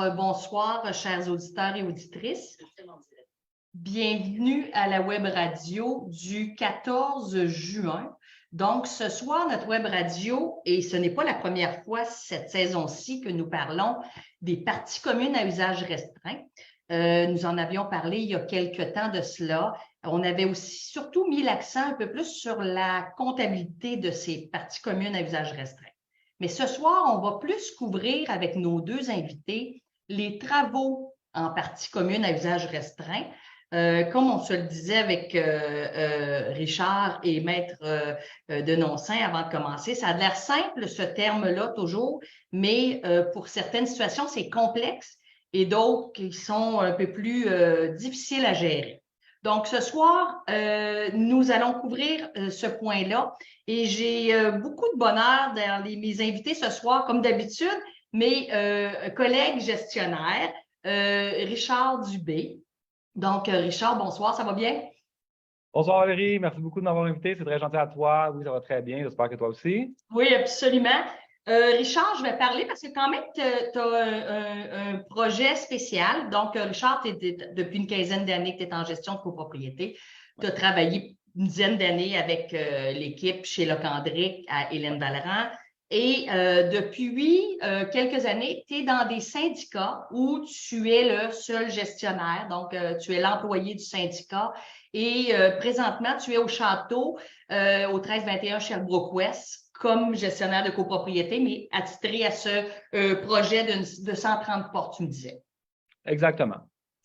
bonsoir, chers auditeurs et auditrices. Bienvenue à la web radio du 14 juin. Donc, ce soir, notre web radio, et ce n'est pas la première fois cette saison-ci que nous parlons des parties communes à usage restreint. Nous en avions parlé il y a quelque temps de cela. On avait aussi surtout mis l'accent un peu plus sur la comptabilité de ces parties communes à usage restreint. Mais ce soir, on va plus couvrir avec nos deux invités les travaux en partie commune à usage restreint. Comme on se le disait avec Richard et Maître Denoncin avant de commencer, ça a l'air simple ce terme-là toujours, mais pour certaines situations, c'est complexe et d'autres qui sont un peu plus difficiles à gérer. Donc, ce soir, nous allons couvrir ce point-là et j'ai beaucoup de bonheur dans mes invités ce soir, comme d'habitude, mes collègues gestionnaires, Richard Dubé. Donc, Richard, bonsoir, ça va bien? Bonsoir Valérie, merci beaucoup de m'avoir invité, c'est très gentil à toi. Oui, ça va très bien, j'espère que toi aussi. Oui, absolument. Richard, je vais parler parce que quand même, tu as un projet spécial. Donc, Richard, depuis une quinzaine d'années que tu es en gestion de copropriété. Tu as travaillé une dizaine d'années avec l'équipe chez Locandric à Hélène-Vallerand. Et depuis quelques années, tu es dans des syndicats où tu es le seul gestionnaire. Donc, tu es l'employé du syndicat. Et présentement, tu es au château au 1321 Sherbrooke-Ouest comme gestionnaire de copropriété, mais attitré à ce projet de 130 portes, tu me disais. Exactement.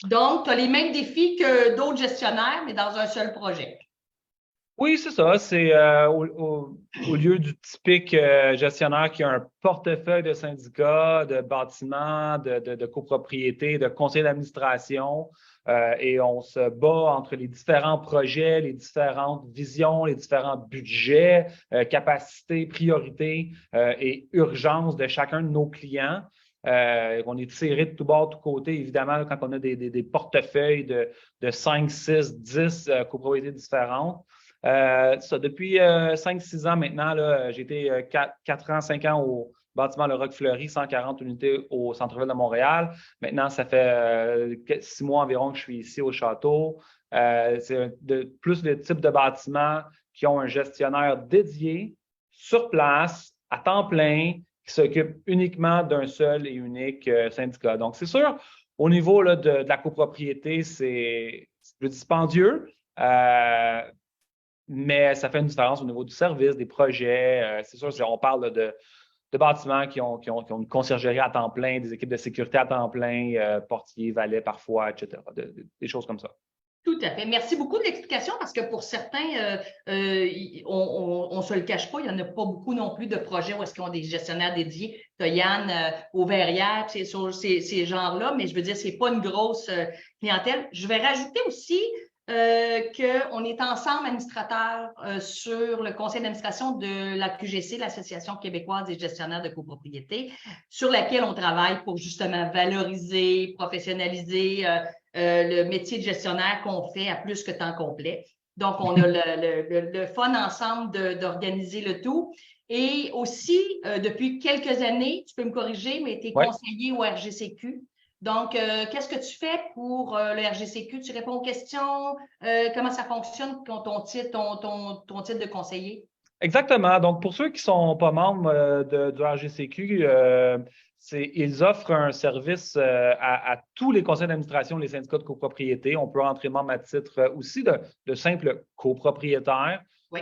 Donc, tu as les mêmes défis que d'autres gestionnaires, mais dans un seul projet. Oui, c'est ça. C'est au lieu du typique gestionnaire qui a un portefeuille de syndicats, de bâtiments, de copropriétés, de conseils d'administration, et on se bat entre les différents projets, les différentes visions, les différents budgets, capacités, priorités et urgences de chacun de nos clients. On est tiré de tout bord, de tous côtés, évidemment, quand on a des portefeuilles de 5, 6, 10 copropriétés différentes. Depuis 5-6 ans maintenant, j'ai été 4 ans, 5 ans au bâtiment Le Roc-Fleury, 140 unités au centre-ville de Montréal. Maintenant, ça fait 6 mois environ que je suis ici au château. C'est plus le type de bâtiments qui ont un gestionnaire dédié, sur place, à temps plein, qui s'occupe uniquement d'un seul et unique syndicat. Donc, c'est sûr, au niveau là, de la copropriété, c'est plus dispendieux. Mais ça fait une différence au niveau du service, des projets. C'est sûr, on parle de bâtiments qui ont une conciergerie à temps plein, des équipes de sécurité à temps plein, portiers, valets parfois, etc. Des choses comme ça. Tout à fait. Merci beaucoup de l'explication parce que pour certains, on ne se le cache pas, il n'y en a pas beaucoup non plus de projets où est-ce qu'ils ont des gestionnaires dédiés. Tu as Yann Auverrière, sur ces genres-là, mais je veux dire, ce n'est pas une grosse clientèle. Je vais rajouter aussi qu'on est ensemble administrateurs sur le conseil d'administration de la QGC, l'Association québécoise des gestionnaires de copropriété, sur laquelle on travaille pour justement valoriser, professionnaliser le métier de gestionnaire qu'on fait à plus que temps complet. Donc, on a le fun ensemble d'organiser le tout. Et aussi, depuis quelques années, tu peux me corriger, mais tu es conseiller au RGCQ. Donc, qu'est-ce que tu fais pour le RGCQ? Tu réponds aux questions? Comment ça fonctionne, ton titre de conseiller? Exactement. Donc, pour ceux qui ne sont pas membres du RGCQ, ils offrent un service à tous les conseils d'administration, les syndicats de copropriété. On peut entrer membre à titre aussi de simple copropriétaire. Oui.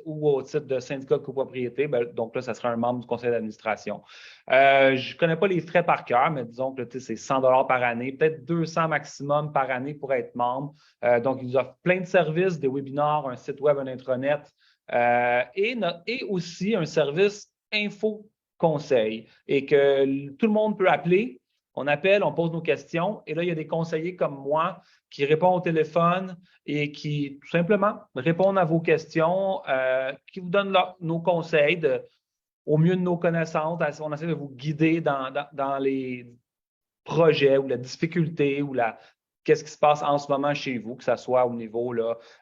Ou au titre de syndicat de copropriété. Donc là, ça serait un membre du conseil d'administration. Je ne connais pas les frais par cœur, mais disons que c'est 100 $ par année, peut-être 200 maximum par année pour être membre. Donc, ils offrent plein de services, des webinars, un site web, un intranet et aussi un service info-conseil et que tout le monde peut appeler. On appelle, on pose nos questions et là, il y a des conseillers comme moi qui répondent au téléphone et qui, tout simplement, répondent à vos questions, qui vous donnent nos conseils au mieux de nos connaissances. On essaie de vous guider dans les projets ou la difficulté ou qu'est-ce qui se passe en ce moment chez vous, que ce soit au niveau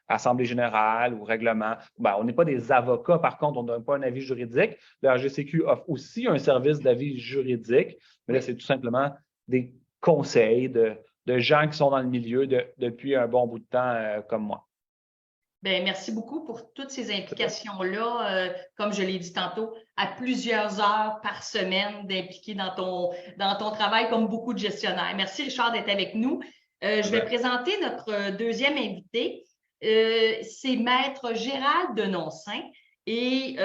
Assemblée générale ou règlement. On n'est pas des avocats, par contre, on ne donne pas un avis juridique. Le RGCQ offre aussi un service d'avis juridique, mais là, c'est tout simplement des conseils de gens qui sont dans le milieu depuis un bon bout de temps comme moi. Bien, merci beaucoup pour toutes ces implications-là. Comme je l'ai dit tantôt, à plusieurs heures par semaine d'impliquer dans ton travail comme beaucoup de gestionnaires. Merci Richard d'être avec nous. Je vais présenter notre deuxième invité. C'est Maître Gérald Denoncin. Et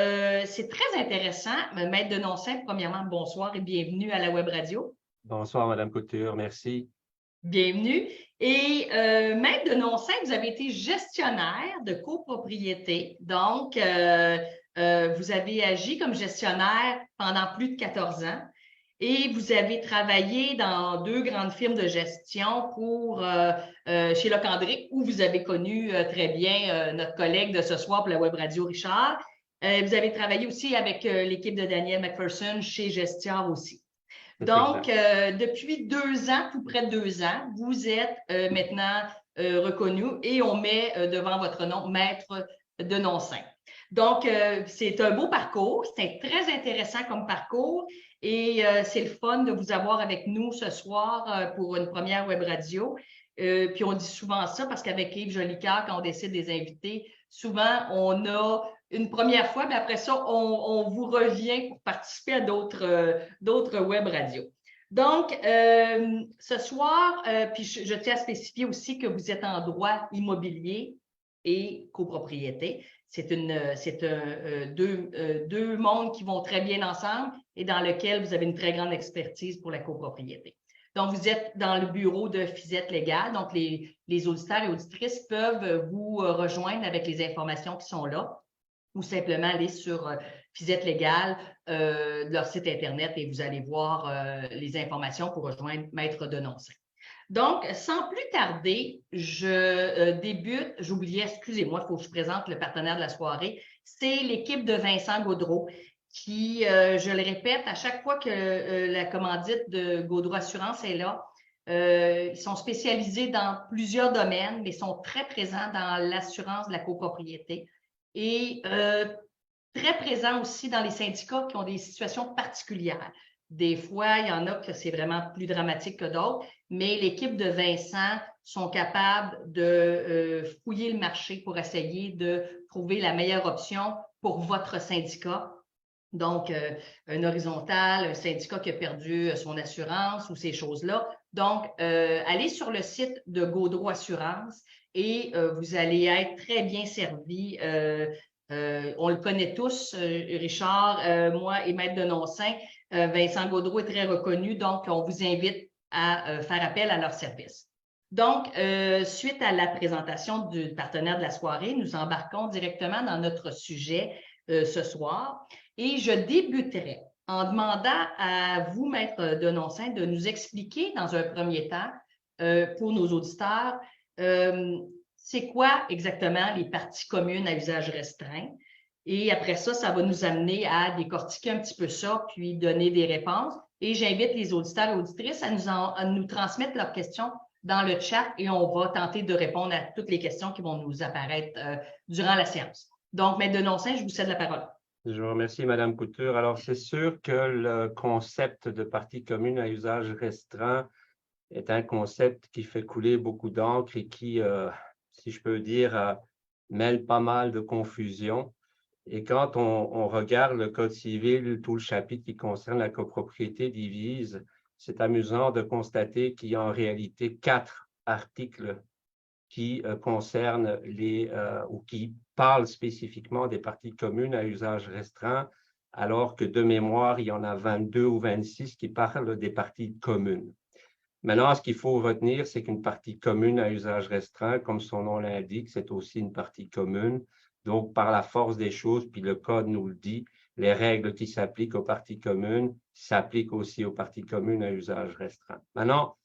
c'est très intéressant. Maître Denoncin, premièrement, bonsoir et bienvenue à la Web Radio. Bonsoir, Madame Couture, merci. Bienvenue. Et Maître Denoncin, vous avez été gestionnaire de copropriété. Donc, vous avez agi comme gestionnaire pendant plus de 14 ans et vous avez travaillé dans 2 grandes firmes de gestion chez Locandric, où vous avez connu très bien notre collègue de ce soir pour la Web Radio, Richard. Vous avez travaillé aussi avec l'équipe de Daniel McPherson chez Gestion aussi. Donc, depuis 2 ans, tout près de 2 ans, vous êtes maintenant reconnu et on met devant votre nom Maître Denoncin. Donc, c'est un beau parcours, c'est très intéressant comme parcours et c'est le fun de vous avoir avec nous ce soir pour une première web radio. Puis on dit souvent ça parce qu'avec Yves Jolicoeur, quand on décide des invités, souvent on a une première fois, mais après ça, on vous revient pour participer à d'autres web radios. Donc, ce soir, puis je tiens à spécifier aussi que vous êtes en droit immobilier et copropriété. C'est deux mondes qui vont très bien ensemble et dans lesquels vous avez une très grande expertise pour la copropriété. Donc, vous êtes dans le bureau de Fizette Légal. Donc, les auditeurs et auditrices peuvent vous rejoindre avec les informations qui sont là ou simplement aller sur Fizette Légal, leur site Internet, et vous allez voir les informations pour rejoindre Maître Denoncin. Donc, sans plus tarder, je débute. J'oubliais, excusez-moi, il faut que je présente le partenaire de la soirée. C'est l'équipe de Vincent Gaudreau qui, je le répète, à chaque fois que la commandite de Gaudreau Assurance est là, ils sont spécialisés dans plusieurs domaines, mais sont très présents dans l'assurance de la copropriété et très présents aussi dans les syndicats qui ont des situations particulières. Des fois, il y en a que c'est vraiment plus dramatique que d'autres, mais l'équipe de Vincent sont capables de fouiller le marché pour essayer de trouver la meilleure option pour votre syndicat. Donc, un horizontal, un syndicat qui a perdu son assurance ou ces choses-là. Donc, allez sur le site de Gaudreau Assurance et vous allez être très bien servi. On le connaît tous, Richard, moi et Maître Denoncin. Vincent Gaudreau est très reconnu, donc on vous invite à faire appel à leur service. Donc, suite à la présentation du partenaire de la soirée, nous embarquons directement dans notre sujet ce soir. Et je débuterai en demandant à vous, Maître Denoncin, de nous expliquer dans un premier temps, pour nos auditeurs, c'est quoi exactement les parties communes à usage restreint. Et après ça, ça va nous amener à décortiquer un petit peu ça, puis donner des réponses. Et j'invite les auditeurs et auditrices à nous transmettre leurs questions dans le chat et on va tenter de répondre à toutes les questions qui vont nous apparaître durant la séance. Donc, Maître Denoncin, je vous cède la parole. Je vous remercie, Madame Couture. Alors, c'est sûr que le concept de partie commune à usage restreint est un concept qui fait couler beaucoup d'encre et qui, si je peux dire, mêle pas mal de confusion. Et quand on regarde le Code civil, tout le chapitre qui concerne la copropriété divise, c'est amusant de constater qu'il y a en réalité 4 articles qui concernent ou qui parlent spécifiquement des parties communes à usage restreint, alors que de mémoire, il y en a 22 ou 26 qui parlent des parties communes. Maintenant, ce qu'il faut retenir, c'est qu'une partie commune à usage restreint, comme son nom l'indique, c'est aussi une partie commune. Donc, par la force des choses, puis le Code nous le dit, les règles qui s'appliquent aux parties communes s'appliquent aussi aux parties communes à usage restreint. Maintenant,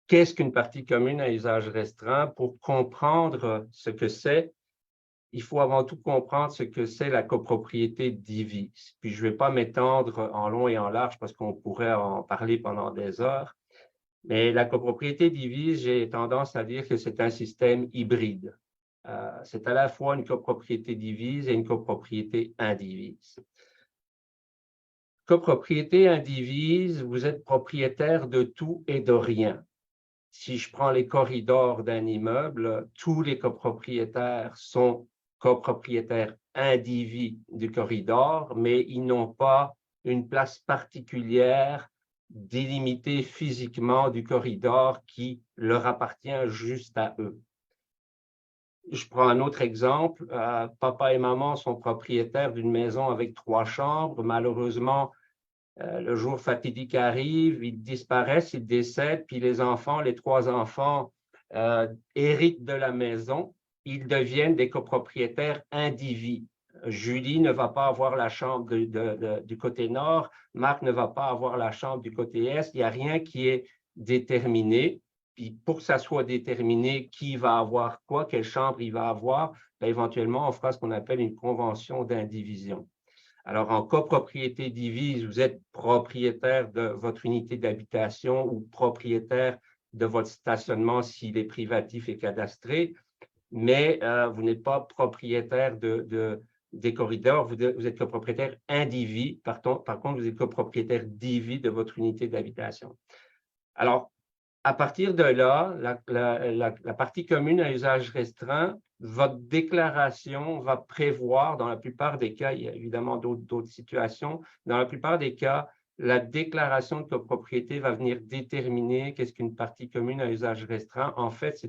qu'est-ce qu'une partie commune à usage restreint? Pour comprendre ce que c'est, il faut avant tout comprendre ce que c'est la copropriété divise. Puis, je ne vais pas m'étendre en long et en large parce qu'on pourrait en parler pendant des heures. Mais la copropriété divise, j'ai tendance à dire que c'est un système hybride. C'est à la fois une copropriété divise et une copropriété indivise. Copropriété indivise, vous êtes propriétaire de tout et de rien. Si je prends les corridors d'un immeuble, tous les copropriétaires sont copropriétaires indivis du corridor, mais ils n'ont pas une place particulière délimitée physiquement du corridor qui leur appartient juste à eux. Je prends un autre exemple. Papa et maman sont propriétaires d'une maison avec 3 chambres. Malheureusement, le jour fatidique arrive, ils disparaissent, ils décèdent, puis les 3 enfants héritent de la maison. Ils deviennent des copropriétaires indivis. Julie ne va pas avoir la chambre du côté nord, Marc ne va pas avoir la chambre du côté est. Il n'y a rien qui est déterminé. Puis pour que ça soit déterminé qui va avoir quoi, quelle chambre il va avoir, bien, éventuellement, on fera ce qu'on appelle une convention d'indivision. Alors, en copropriété divise, vous êtes propriétaire de votre unité d'habitation ou propriétaire de votre stationnement s'il est privatif et cadastré, mais vous n'êtes pas propriétaire des corridors, vous êtes copropriétaire indivis. Par contre, vous êtes copropriétaire divis de votre unité d'habitation. Alors, à partir de là, la partie commune à usage restreint, votre déclaration va prévoir, dans la plupart des cas, il y a évidemment d'autres situations, dans la plupart des cas, la déclaration de copropriété va venir déterminer qu'est-ce qu'une partie commune à usage restreint. En fait,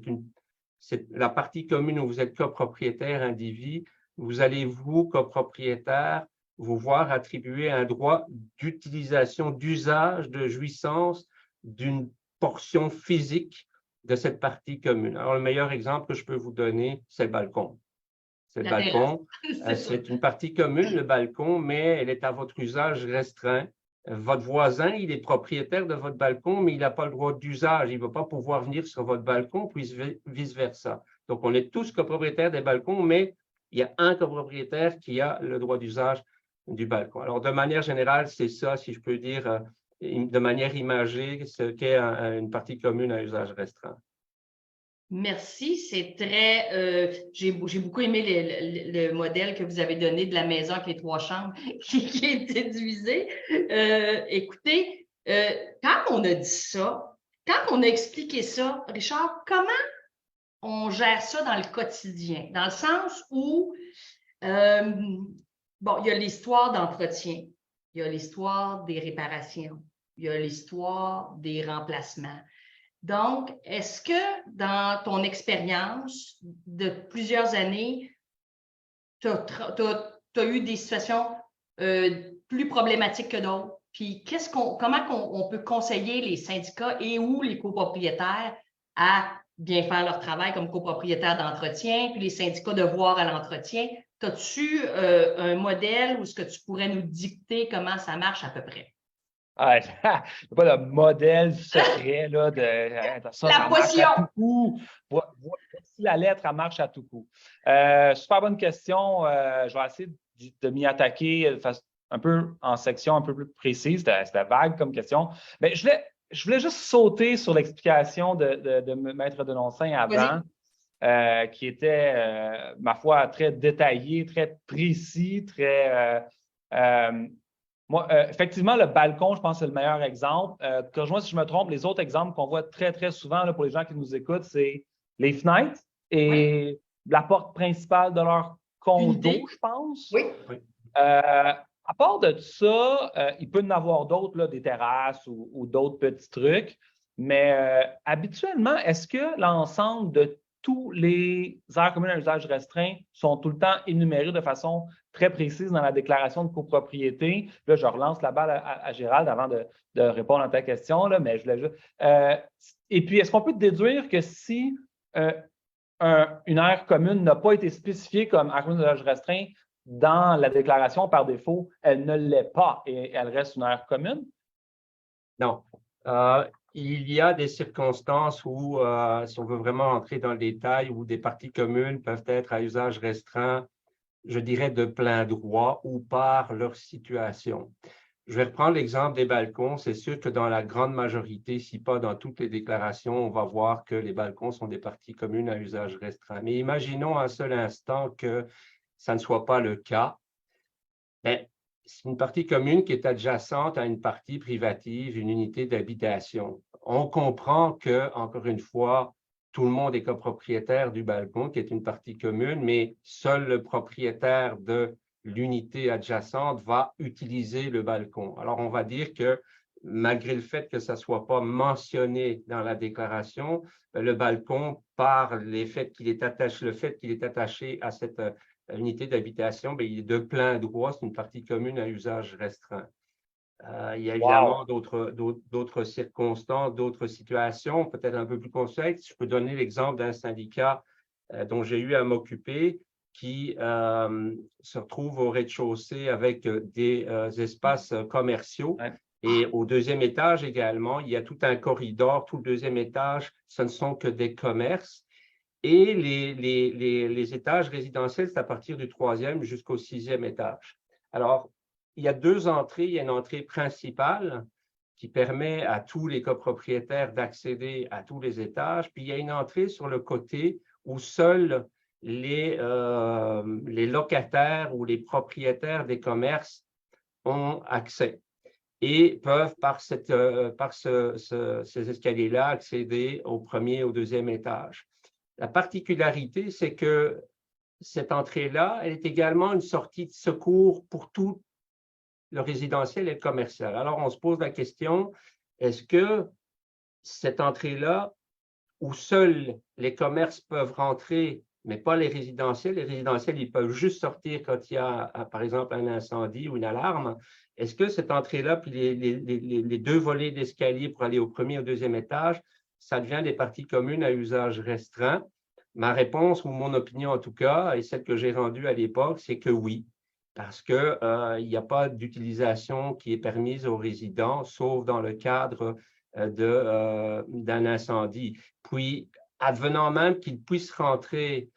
c'est la partie commune où vous êtes copropriétaire indivis. Vous allez, vous, copropriétaire, vous voir attribuer un droit d'utilisation, d'usage, de jouissance d'une portion physique de cette partie commune. Alors, le meilleur exemple que je peux vous donner, c'est le balcon. C'est le balcon. C'est une partie commune, le balcon, mais elle est à votre usage restreint. Votre voisin, il est propriétaire de votre balcon, mais il n'a pas le droit d'usage. Il ne va pas pouvoir venir sur votre balcon, puis vice-versa. Donc, on est tous copropriétaires des balcons, mais il y a un copropriétaire qui a le droit d'usage du balcon. Alors, de manière générale, c'est ça, si je peux dire, de manière imagée, ce qu'est une partie commune à usage restreint. Merci, c'est très. J'ai beaucoup aimé le modèle que vous avez donné de la maison avec les 3 chambres qui a été divisée. Écoutez, quand on a dit ça, quand on a expliqué ça, Richard, comment on gère ça dans le quotidien? Dans le sens où, bon, il y a l'histoire d'entretien, il y a l'histoire des réparations, il y a l'histoire des remplacements. Donc, est-ce que dans ton expérience de plusieurs années, tu as eu des situations plus problématiques que d'autres? Puis, comment on peut conseiller les syndicats et ou les copropriétaires à bien faire leur travail comme copropriétaires d'entretien, puis les syndicats de voir à l'entretien? As-tu un modèle ou est-ce que tu pourrais nous dicter comment ça marche à peu près? Ah, il n'y a pas de modèle secret là, la potion! Voici la lettre, elle marche à tout coup. Super bonne question. Je vais essayer de m'y attaquer un peu en section un peu plus précise. C'était vague comme question. Mais je voulais juste sauter sur l'explication de Maître Denoncin avant, qui était, ma foi, très détaillé, très précis, très… Moi, effectivement, le balcon, je pense que c'est le meilleur exemple. Corrige-moi si je me trompe, les autres exemples qu'on voit très, très souvent là, pour les gens qui nous écoutent, c'est les fenêtres et la porte principale de leur condo, je pense. Oui. À part de ça, il peut y en avoir d'autres, des terrasses ou d'autres petits trucs. Mais habituellement, est-ce que l'ensemble de tous les aires communes à usage restreint sont tout le temps énumérés de façon très précise dans la déclaration de copropriété? Là, je relance la balle à Gérald avant de répondre à ta question, là, mais je voulais juste… et puis, est-ce qu'on peut déduire que si une aire commune n'a pas été spécifiée comme aire commune à usage restreint dans la déclaration, par défaut, elle ne l'est pas et elle reste une aire commune? Non. Il y a des circonstances où, si on veut vraiment entrer dans le détail, où des parties communes peuvent être à usage restreint, je dirais de plein droit ou par leur situation. Je vais reprendre l'exemple des balcons. C'est sûr que dans la grande majorité, si pas dans toutes les déclarations, on va voir que les balcons sont des parties communes à usage restreint. Mais imaginons un seul instant que ça ne soit pas le cas. Mais c'est une partie commune qui est adjacente à une partie privative, une unité d'habitation. On comprend que, encore une fois, tout le monde est copropriétaire du balcon, qui est une partie commune, mais seul le propriétaire de l'unité adjacente va utiliser le balcon. Alors, on va dire que malgré le fait que ça ne soit pas mentionné dans la déclaration, le balcon, par le fait qu'il est attaché à cette unité d'habitation, il est de plein droit, c'est une partie commune à usage restreint. Il y a évidemment d'autres circonstances, d'autres situations, peut-être un peu plus complexes. Je peux donner l'exemple d'un syndicat dont j'ai eu à m'occuper qui se retrouve au rez-de-chaussée avec des espaces commerciaux. Ouais. Et au deuxième étage également, il y a tout un corridor. Tout le deuxième étage, ce ne sont que des commerces. Et les étages résidentiels, c'est à partir du troisième jusqu'au sixième étage. Alors, il y a deux entrées. Il y a une entrée principale qui permet à tous les copropriétaires d'accéder à tous les étages. Puis, il y a une entrée sur le côté où seuls les locataires ou les propriétaires des commerces ont accès et peuvent, par ces escaliers-là, accéder au premier et au deuxième étage. La particularité, c'est que cette entrée-là, elle est également une sortie de secours pour tout le résidentiel et le commercial. Alors, on se pose la question, est-ce que cette entrée-là, où seuls les commerces peuvent rentrer, mais pas les résidentiels ils peuvent juste sortir quand il y a, par exemple, un incendie ou une alarme, est-ce que cette entrée-là, puis les deux volets d'escalier pour aller au premier et au deuxième étage, ça devient des parties communes à usage restreint? Ma réponse, ou mon opinion en tout cas, et celle que j'ai rendue à l'époque, c'est que oui, parce qu'il n'y a pas d'utilisation qui est permise aux résidents, sauf dans le cadre d'un incendie. Puis, advenant même qu'ils puissent rentrer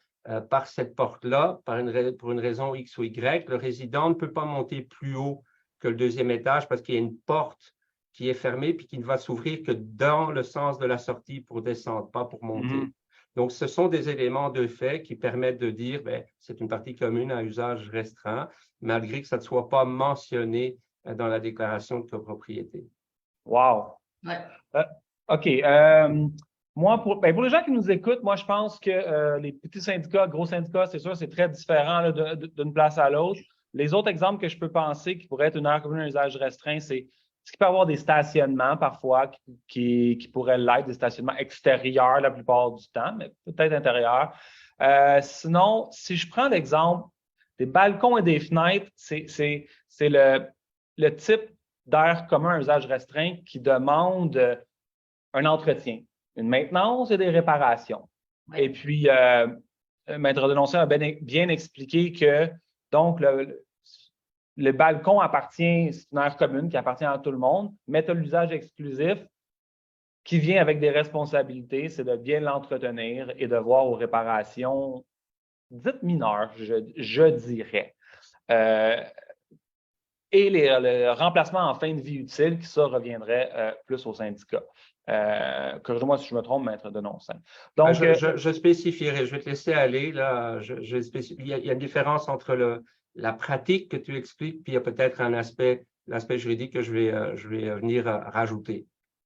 par cette porte-là, pour une raison X ou Y, le résident ne peut pas monter plus haut que le deuxième étage parce qu'il y a une porte qui est fermée puis qui ne va s'ouvrir que dans le sens de la sortie pour descendre, pas pour monter. Donc, ce sont des éléments de fait qui permettent de dire que c'est une partie commune à usage restreint, malgré que ça ne soit pas mentionné dans la déclaration de copropriété. Wow! Ouais. OK. Moi, pour les gens qui nous écoutent, moi, je pense que les petits syndicats, gros syndicats, c'est sûr, c'est très différent là, d'une place à l'autre. Les autres exemples que je peux penser qui pourraient être une aire commune à usage restreint, c'est ce qu'il peut y avoir des stationnements parfois qui pourraient l'être, des stationnements extérieurs la plupart du temps, mais peut-être intérieurs. Sinon, si je prends l'exemple des balcons et des fenêtres, c'est le type d'aire commun à usage restreint qui demande un entretien, une maintenance et des réparations. Oui. Et puis, Maître Denoncé a bien expliqué que donc le balcon appartient, c'est une aire commune qui appartient à tout le monde, mais tu as l'usage exclusif qui vient avec des responsabilités, c'est de bien l'entretenir et de voir aux réparations dites mineures, je dirais. Et le remplacement en fin de vie utile, qui ça reviendrait plus au syndicat. Corrige-moi si je me trompe, Maître Denoncé. Donc, je spécifierai, je vais te laisser aller. Là, il y a une différence entre la pratique que tu expliques, puis il y a peut-être l'aspect juridique que je vais venir rajouter.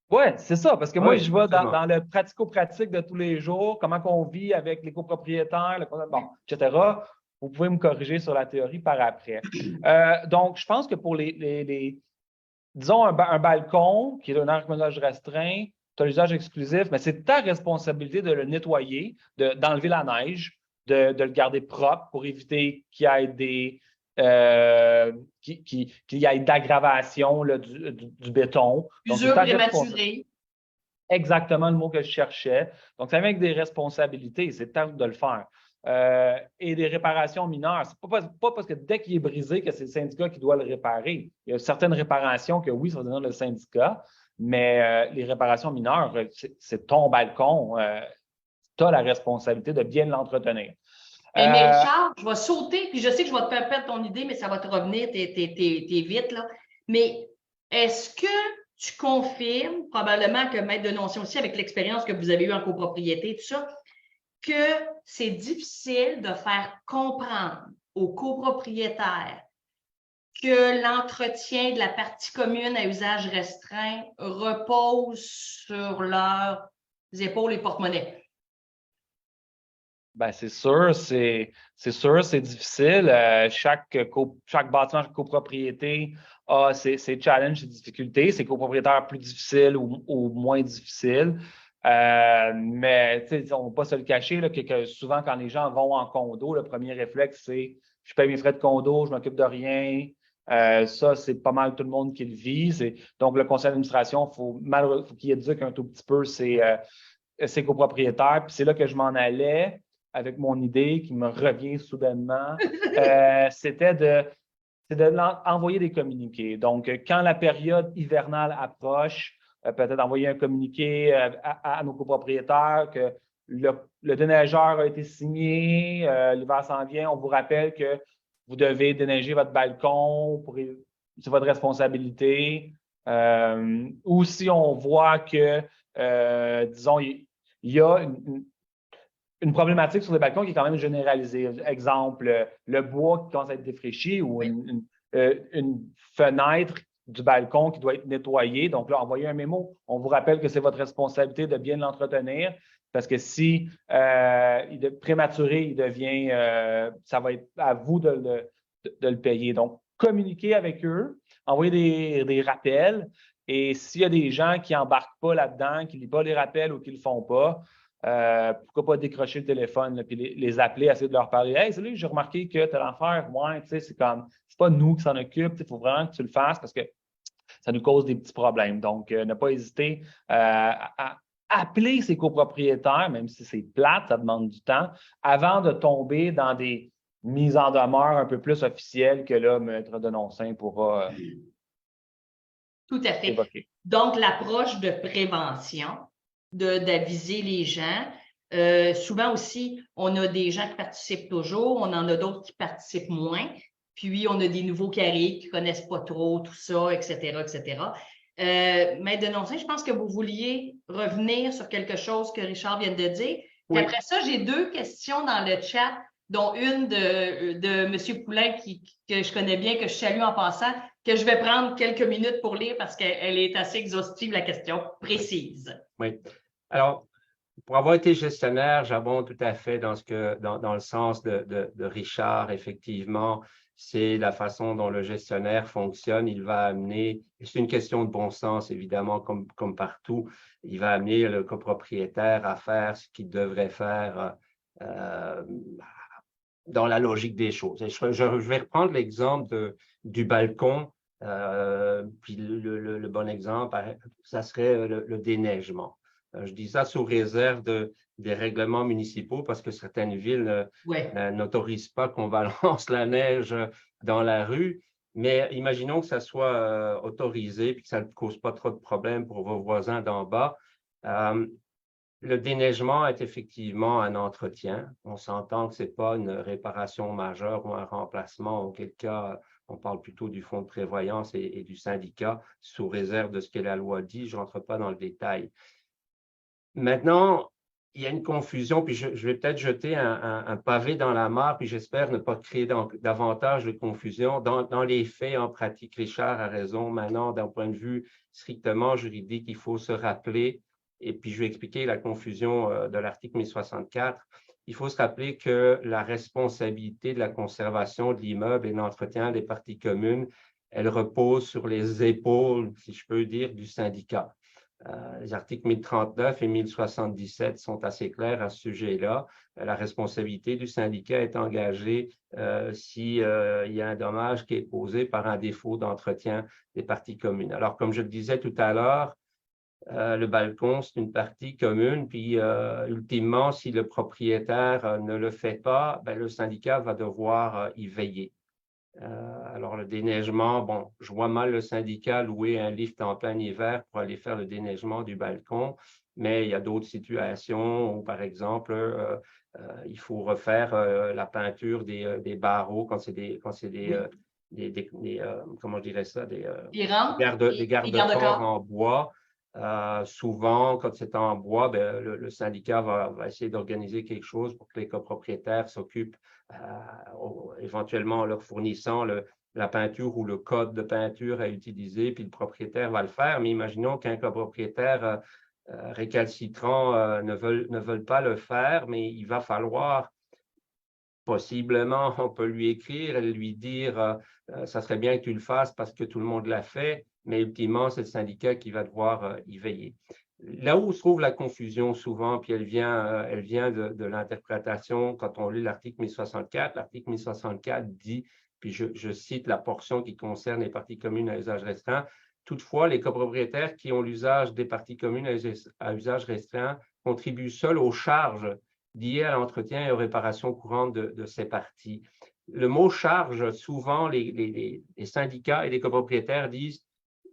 Oui, c'est ça, parce que moi, oui, je vais dans le pratico-pratique de tous les jours, comment on vit avec les copropriétaires, etc. Vous pouvez me corriger sur la théorie par après. Donc, je pense que pour disons, un balcon qui est un aire commune restreint, tu as l'usage exclusif, mais c'est ta responsabilité de le nettoyer, d'enlever la neige, de le garder propre pour éviter qu'il y ait d'aggravation du béton. Usure prématurée. Exactement le mot que je cherchais. Donc, ça vient avec des responsabilités, c'est temps de le faire. Et des réparations mineures. C'est pas parce que dès qu'il est brisé que c'est le syndicat qui doit le réparer. Il y a certaines réparations que oui, ça va devenir le syndicat, mais les réparations mineures, c'est ton balcon. Tu as la responsabilité de bien l'entretenir. Mais Richard, je vais sauter, puis je sais que je vais te faire perdre ton idée, mais ça va te revenir, t'es vite, là. Mais est-ce que tu confirmes, probablement que Maître Denoncé aussi, avec l'expérience que vous avez eue en copropriété, tout ça, que c'est difficile de faire comprendre aux copropriétaires que l'entretien de la partie commune à usage restreint repose sur leurs épaules et porte-monnaie? Ben, c'est sûr, c'est difficile. Chaque bâtiment, chaque copropriété a ses challenges, ses difficultés, ses copropriétaires plus difficiles ou moins difficiles. Mais on ne va pas se le cacher là, que souvent, quand les gens vont en condo, le premier réflexe, c'est je paye mes frais de condo, je ne m'occupe de rien. Ça, c'est pas mal tout le monde qui le vit. Donc, le conseil d'administration, faut qu'il éduque un tout petit peu ses copropriétaires. Puis c'est là que je m'en allais avec mon idée qui me revient soudainement. C'était envoyer des communiqués. Donc, quand la période hivernale approche, peut-être envoyer un communiqué à nos copropriétaires que le déneigeur a été signé, l'hiver s'en vient, on vous rappelle que vous devez déneiger votre balcon, c'est votre responsabilité. Ou si on voit que, disons, il y a une problématique sur les balcons qui est quand même généralisée. Exemple, le bois qui commence à être défraîchi ou une fenêtre du balcon qui doit être nettoyée. Donc là, envoyez un mémo. On vous rappelle que c'est votre responsabilité de bien l'entretenir parce que si il est prématuré, il devient, ça va être à vous de le payer. Donc, communiquez avec eux, envoyez des rappels. Et s'il y a des gens qui n'embarquent pas là-dedans, qui ne lisent pas les rappels ou qui ne le font pas, pourquoi pas décrocher le téléphone puis les appeler, essayer de leur parler. Hey, salut, j'ai remarqué que tu as l'affaire. Ouais, tu sais, c'est pas nous qui s'en occupe. Il faut vraiment que tu le fasses parce que ça nous cause des petits problèmes. Donc, ne pas hésiter à appeler ses copropriétaires, même si c'est plate, ça demande du temps, avant de tomber dans des mises en demeure un peu plus officielles que là, Maître Denoncin pourra Tout à fait. évoquer. Donc, l'approche de prévention, d'aviser les gens. Souvent aussi, on a des gens qui participent toujours, on en a d'autres qui participent moins. Puis, on a des nouveaux qui arrivent, qui ne connaissent pas trop tout ça, etc., etc. Maître Denoncin, je pense que vous vouliez revenir sur quelque chose que Richard vient de dire. Puis après ça, j'ai 2 questions dans le chat, dont une de M. Poulain que je connais bien, que je salue en passant, que je vais prendre quelques minutes pour lire parce qu'elle est assez exhaustive, la question précise. Oui. Alors, pour avoir été gestionnaire, j'abonde tout à fait dans le sens de Richard. Effectivement, c'est la façon dont le gestionnaire fonctionne. Il va amener, c'est une question de bon sens, évidemment, comme partout, il va amener le copropriétaire à faire ce qu'il devrait faire dans la logique des choses. Et je vais reprendre l'exemple du balcon. Puis le bon exemple, ça serait le déneigement. Je dis ça sous réserve des règlements municipaux parce que certaines villes n'autorisent pas qu'on balance la neige dans la rue. Mais imaginons que ça soit autorisé et que ça ne cause pas trop de problèmes pour vos voisins d'en bas. Le déneigement est effectivement un entretien. On s'entend que ce n'est pas une réparation majeure ou un remplacement, auquel cas on parle plutôt du fonds de prévoyance et du syndicat, sous réserve de ce que la loi dit. Je ne rentre pas dans le détail. Maintenant, il y a une confusion, puis je vais peut-être jeter un pavé dans la mare, puis j'espère ne pas créer davantage de confusion. Dans les faits, en pratique, Richard a raison. Maintenant, d'un point de vue strictement juridique, il faut se rappeler, et puis je vais expliquer la confusion de l'article 1064. Il faut se rappeler que la responsabilité de la conservation de l'immeuble et de l'entretien des parties communes, elle repose sur les épaules, si je peux dire, du syndicat. Les articles 1039 et 1077 sont assez clairs à ce sujet-là. La responsabilité du syndicat est engagée s'il y a un dommage qui est causé par un défaut d'entretien des parties communes. Alors, comme je le disais tout à l'heure, le balcon, c'est une partie commune, puis ultimement, si le propriétaire ne le fait pas, ben, le syndicat va devoir y veiller. Alors, le déneigement, bon, je vois mal le syndicat louer un lift en plein hiver pour aller faire le déneigement du balcon, mais il y a d'autres situations où, par exemple, il faut refaire la peinture des barreaux quand c'est des comment je dirais ça, des garde-corps en bois. Souvent, quand c'est en bois, ben, le syndicat va essayer d'organiser quelque chose pour que les copropriétaires s'occupent éventuellement en leur fournissant la peinture ou le code de peinture à utiliser, puis le propriétaire va le faire. Mais imaginons qu'un copropriétaire récalcitrant ne veulent pas le faire, mais il va falloir, possiblement, on peut lui écrire et lui dire ça serait bien que tu le fasses parce que tout le monde l'a fait, mais ultimement, c'est le syndicat qui va devoir y veiller. Là où se trouve la confusion souvent, puis elle vient de l'interprétation quand on lit l'article 1064. L'article 1064 dit, puis je cite la portion qui concerne les parties communes à usage restreint, toutefois, les copropriétaires qui ont l'usage des parties communes à usage restreint contribuent seuls aux charges liées à l'entretien et aux réparations courantes de ces parties. Le mot charge, souvent, les syndicats et les copropriétaires disent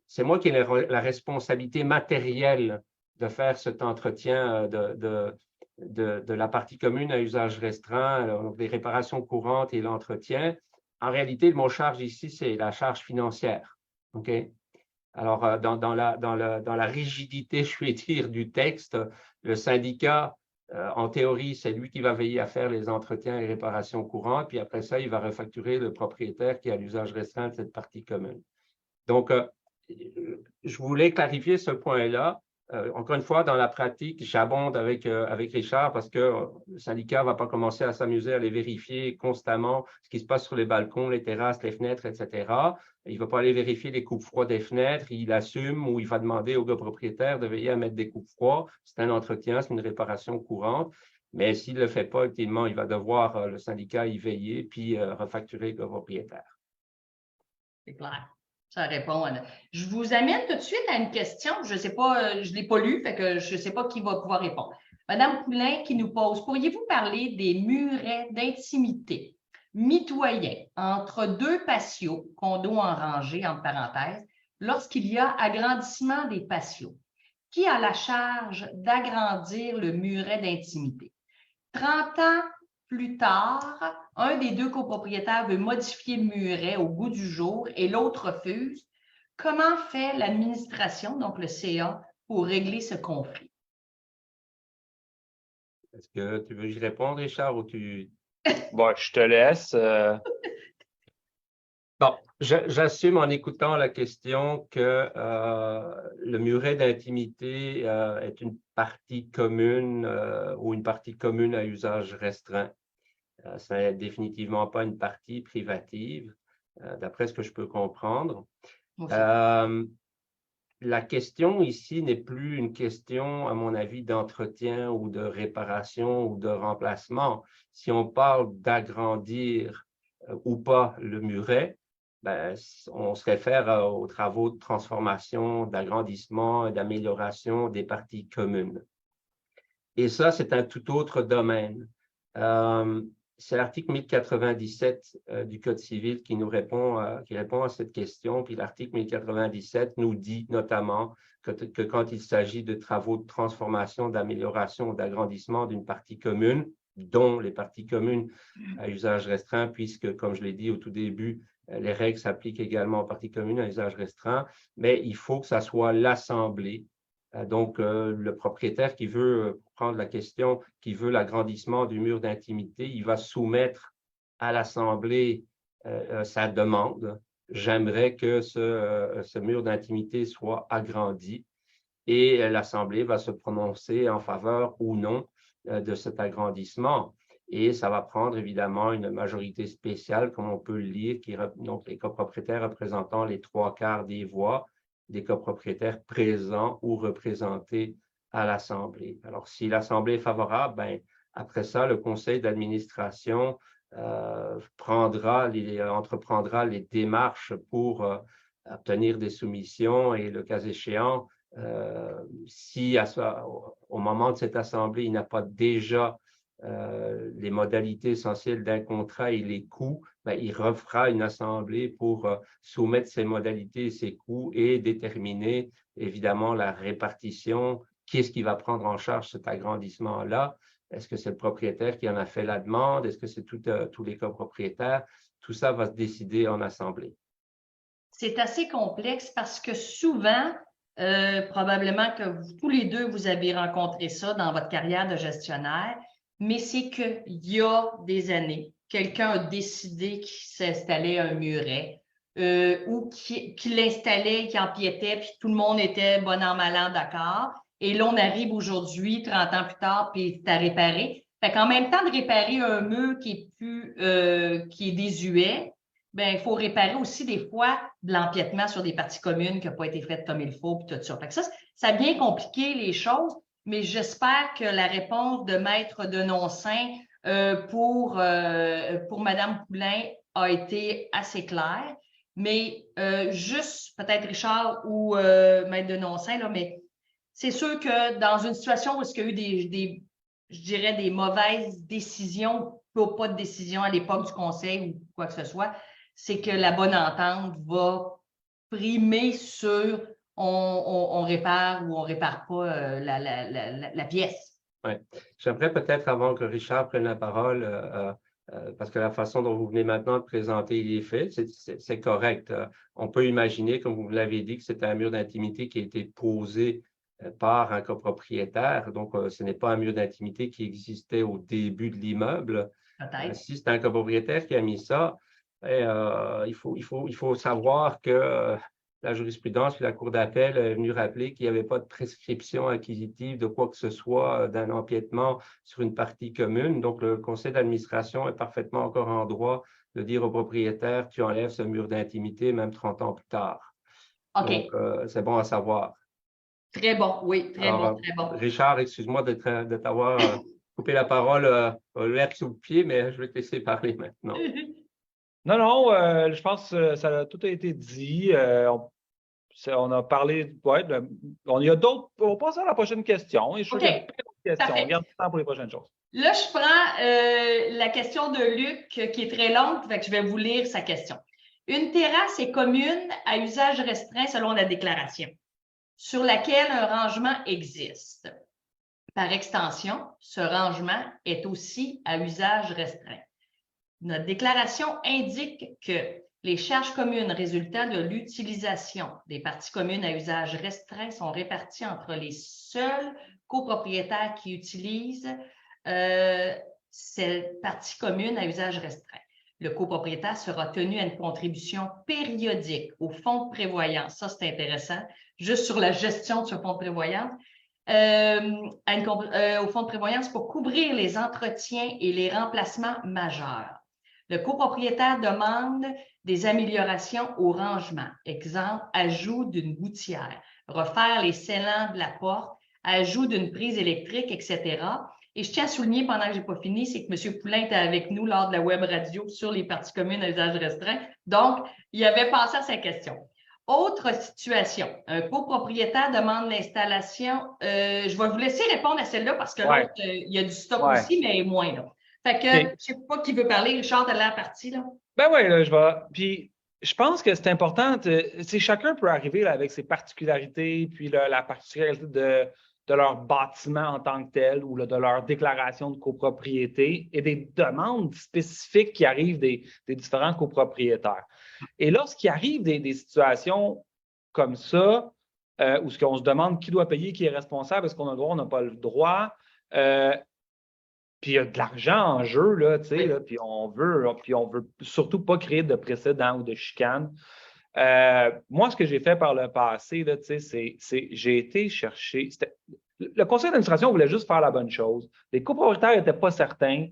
c'est moi qui ai la responsabilité matérielle de faire cet entretien de la partie commune à usage restreint, donc les réparations courantes et l'entretien. En réalité, le mot charge ici, c'est la charge financière. OK? Alors, dans la rigidité, je vais dire, du texte, le syndicat, en théorie, c'est lui qui va veiller à faire les entretiens et réparations courantes, puis après ça, il va refacturer le propriétaire qui a l'usage restreint de cette partie commune. Donc, je voulais clarifier ce point-là. Encore une fois, dans la pratique, j'abonde avec Richard parce que le syndicat ne va pas commencer à s'amuser à aller vérifier constamment ce qui se passe sur les balcons, les terrasses, les fenêtres, etc. Il ne va pas aller vérifier les coupe-froids des fenêtres, il assume ou il va demander au gars propriétaire de veiller à mettre des coupe-froids. C'est un entretien, c'est une réparation courante. Mais s'il ne le fait pas, ultimement, il va devoir, le syndicat, y veiller puis refacturer le gars propriétaire. C'est clair. Ça répond. Je vous amène tout de suite à une question. Je ne sais pas, je ne l'ai pas lue, fait que je ne sais pas qui va pouvoir répondre. Madame Poulain qui nous pose, pourriez-vous parler des murets d'intimité mitoyens entre deux patios, condos en rangée, entre parenthèses, lorsqu'il y a agrandissement des patios? Qui a la charge d'agrandir le muret d'intimité? 30 ans plus tard, un des deux copropriétaires veut modifier le muret au goût du jour et l'autre refuse. Comment fait l'administration, donc le CA, pour régler ce conflit? Est-ce que tu veux y répondre, Richard, ou tu… Bon, je te laisse. Bon, j'assume en écoutant la question que le muret d'intimité est une partie commune ou une partie commune à usage restreint. Ce n'est définitivement pas une partie privative, d'après ce que je peux comprendre. La question ici n'est plus une question, à mon avis, d'entretien ou de réparation ou de remplacement. Si on parle d'agrandir ou pas le muret, ben, on se réfère aux travaux de transformation, d'agrandissement et d'amélioration des parties communes. Et ça, c'est un tout autre domaine. C'est l'article 1097 du Code civil qui répond à cette question. Puis l'article 1097 nous dit notamment que quand il s'agit de travaux de transformation, d'amélioration, d'agrandissement d'une partie commune, dont les parties communes à usage restreint, puisque, comme je l'ai dit au tout début, les règles s'appliquent également aux parties communes à usage restreint, mais il faut que ça soit l'Assemblée. Donc, le propriétaire qui veut, pour prendre la question, qui veut l'agrandissement du mur d'intimité, il va soumettre à l'Assemblée sa demande. J'aimerais que ce mur d'intimité soit agrandi et l'Assemblée va se prononcer en faveur ou non de cet agrandissement. Et ça va prendre évidemment une majorité spéciale, comme on peut le lire, donc les copropriétaires représentant les 3/4 des voix des copropriétaires présents ou représentés à l'Assemblée. Alors, si l'Assemblée est favorable, ben, après ça, le conseil d'administration entreprendra les démarches pour obtenir des soumissions et, le cas échéant, si au moment de cette Assemblée, il n'a pas déjà les modalités essentielles d'un contrat et les coûts, ben, il refera une assemblée pour soumettre ces modalités et ces coûts et déterminer évidemment la répartition. Qui est-ce qui va prendre en charge cet agrandissement-là? Est-ce que c'est le propriétaire qui en a fait la demande? Est-ce que c'est tous les copropriétaires? Tout ça va se décider en assemblée. C'est assez complexe parce que souvent, probablement que tous les deux, vous avez rencontré ça dans votre carrière de gestionnaire, mais c'est qu'il y a des années, quelqu'un a décidé qu'il s'installait un muret ou qu'il l'installait, qu'il empiétait, puis tout le monde était bon an, mal an, d'accord. Et là, on arrive aujourd'hui, 30 ans plus tard, puis c'est à réparer. Fait qu'en même temps de réparer un mur qui est désuet, ben, il faut réparer aussi des fois de l'empiètement sur des parties communes qui n'ont pas été faites comme il faut, puis tout ça. Fait que ça a bien compliqué les choses, mais j'espère que la réponse de Maître Denoncin pour Mme Poulain a été assez claire. Mais juste, peut-être Richard ou Maître Denoncin, là, mais c'est sûr que dans une situation où il y a eu je dirais, des mauvaises décisions, pas de décision à l'époque du conseil ou quoi que ce soit, c'est que la bonne entente va primer sur on répare ou on répare pas la pièce. Oui. J'aimerais peut-être, avant que Richard prenne la parole, parce que la façon dont vous venez maintenant de présenter les faits, c'est correct. On peut imaginer, comme vous l'avez dit, que c'est un mur d'intimité qui a été posé par un copropriétaire. Donc, ce n'est pas un mur d'intimité qui existait au début de l'immeuble. Si c'est un copropriétaire qui a mis ça, il faut savoir que la jurisprudence et la Cour d'appel est venue rappeler qu'il n'y avait pas de prescription acquisitive de quoi que ce soit d'un empiètement sur une partie commune. Donc, le conseil d'administration est parfaitement encore en droit de dire au propriétaire, tu enlèves ce mur d'intimité même 30 ans plus tard. OK. Donc, c'est bon à savoir. Très bon, oui, très bon. Richard, excuse-moi de t'avoir coupé la parole, l'herbe sous le pied, mais je vais te laisser parler maintenant. Non, je pense que ça tout a été dit. On a parlé, il y a d'autres. On passe à la prochaine question. Et je suis sûr qu'il y a d'autres questions. On garde du temps pour les prochaines choses. Là, je prends la question de Luc qui est très longue, fait que je vais vous lire sa question. Une terrasse est commune à usage restreint selon la déclaration, sur laquelle un rangement existe. Par extension, ce rangement est aussi à usage restreint. Notre déclaration indique que les charges communes résultant de l'utilisation des parties communes à usage restreint sont réparties entre les seuls copropriétaires qui utilisent ces parties communes à usage restreint. Le copropriétaire sera tenu à une contribution périodique au fonds de prévoyance. Ça, c'est intéressant. Juste sur la gestion de ce fonds de prévoyance. Au fonds de prévoyance pour couvrir les entretiens et les remplacements majeurs. Le copropriétaire demande des améliorations au rangement. Exemple, ajout d'une gouttière, refaire les scellants de la porte, ajout d'une prise électrique, etc. Et je tiens à souligner, pendant que je n'ai pas fini, c'est que M. Poulain était avec nous lors de la web radio sur les parties communes à usage restreint. Donc, il avait pensé à sa question. Autre situation, un copropriétaire demande l'installation. Je vais vous laisser répondre à celle-là parce que l'autre, il y a du stock aussi, mais moins là. Fait que, je ne sais pas qui veut parler. Richard, tu as l'air parti, là. Ben oui, là, je vais. Puis, je pense que c'est important. Chacun peut arriver là, avec ses particularités, puis là, la particularité de leur bâtiment en tant que tel ou là, de leur déclaration de copropriété et des demandes spécifiques qui arrivent des différents copropriétaires. Et lorsqu'il arrive des situations comme ça, où on se demande qui doit payer, qui est responsable, est-ce qu'on a le droit, on n'a pas le droit, puis il y a de l'argent en jeu, là, tu sais, là, puis on veut surtout pas créer de précédents ou de chicanes. Moi, ce que j'ai fait par le passé, là, c'est j'ai été chercher. Le conseil d'administration voulait juste faire la bonne chose. Les copropriétaires n'étaient pas certains.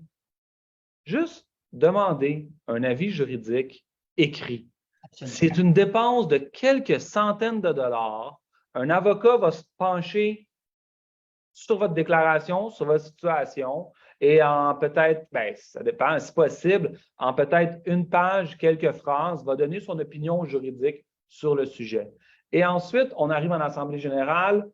Juste demander un avis juridique écrit. C'est une dépense de quelques centaines de dollars. Un avocat va se pencher sur votre déclaration, sur votre situation, et en peut-être, ça dépend, si possible, en peut-être une page, quelques phrases, va donner son opinion juridique sur le sujet. Et ensuite, on arrive en assemblée générale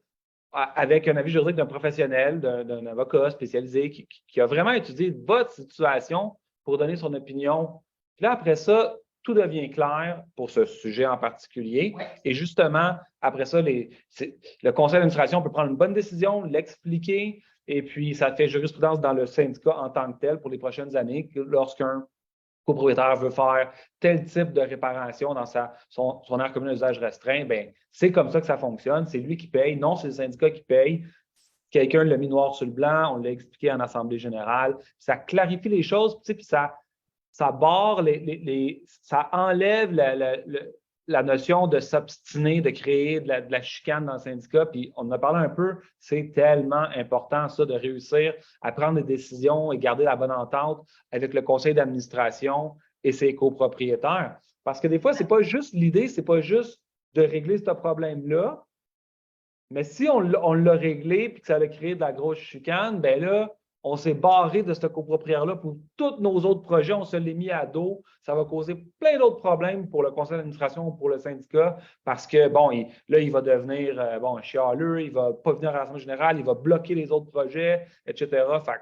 avec un avis juridique d'un professionnel, d'un avocat spécialisé qui a vraiment étudié votre situation pour donner son opinion. Puis là, après ça, tout devient clair pour ce sujet en particulier. Ouais. Et justement, après ça, le conseil d'administration peut prendre une bonne décision, l'expliquer, et puis ça fait jurisprudence dans le syndicat en tant que tel pour les prochaines années, lorsqu'un copropriétaire veut faire tel type de réparation dans son aire commune d'usage restreint, bien, c'est comme ça que ça fonctionne. C'est lui qui paye. Non, c'est le syndicat qui paye. Quelqu'un l'a mis noir sur le blanc, on l'a expliqué en assemblée générale. Ça clarifie les choses, puis ça ça barre, ça enlève la notion de s'obstiner, de créer de la chicane dans le syndicat. Puis on en a parlé un peu, c'est tellement important, ça, de réussir à prendre des décisions et garder la bonne entente avec le conseil d'administration et ses copropriétaires. Parce que des fois, c'est pas juste l'idée, c'est pas juste de régler ce problème-là, mais si on l'a réglé et que ça a créé de la grosse chicane, bien là, on s'est barré de ce copropriétaire-là pour tous nos autres projets, on se l'est mis à dos. Ça va causer plein d'autres problèmes pour le conseil d'administration ou pour le syndicat parce que, bon, il va devenir chialeux, il ne va pas venir à l'Assemblée générale, il va bloquer les autres projets, etc. Fait,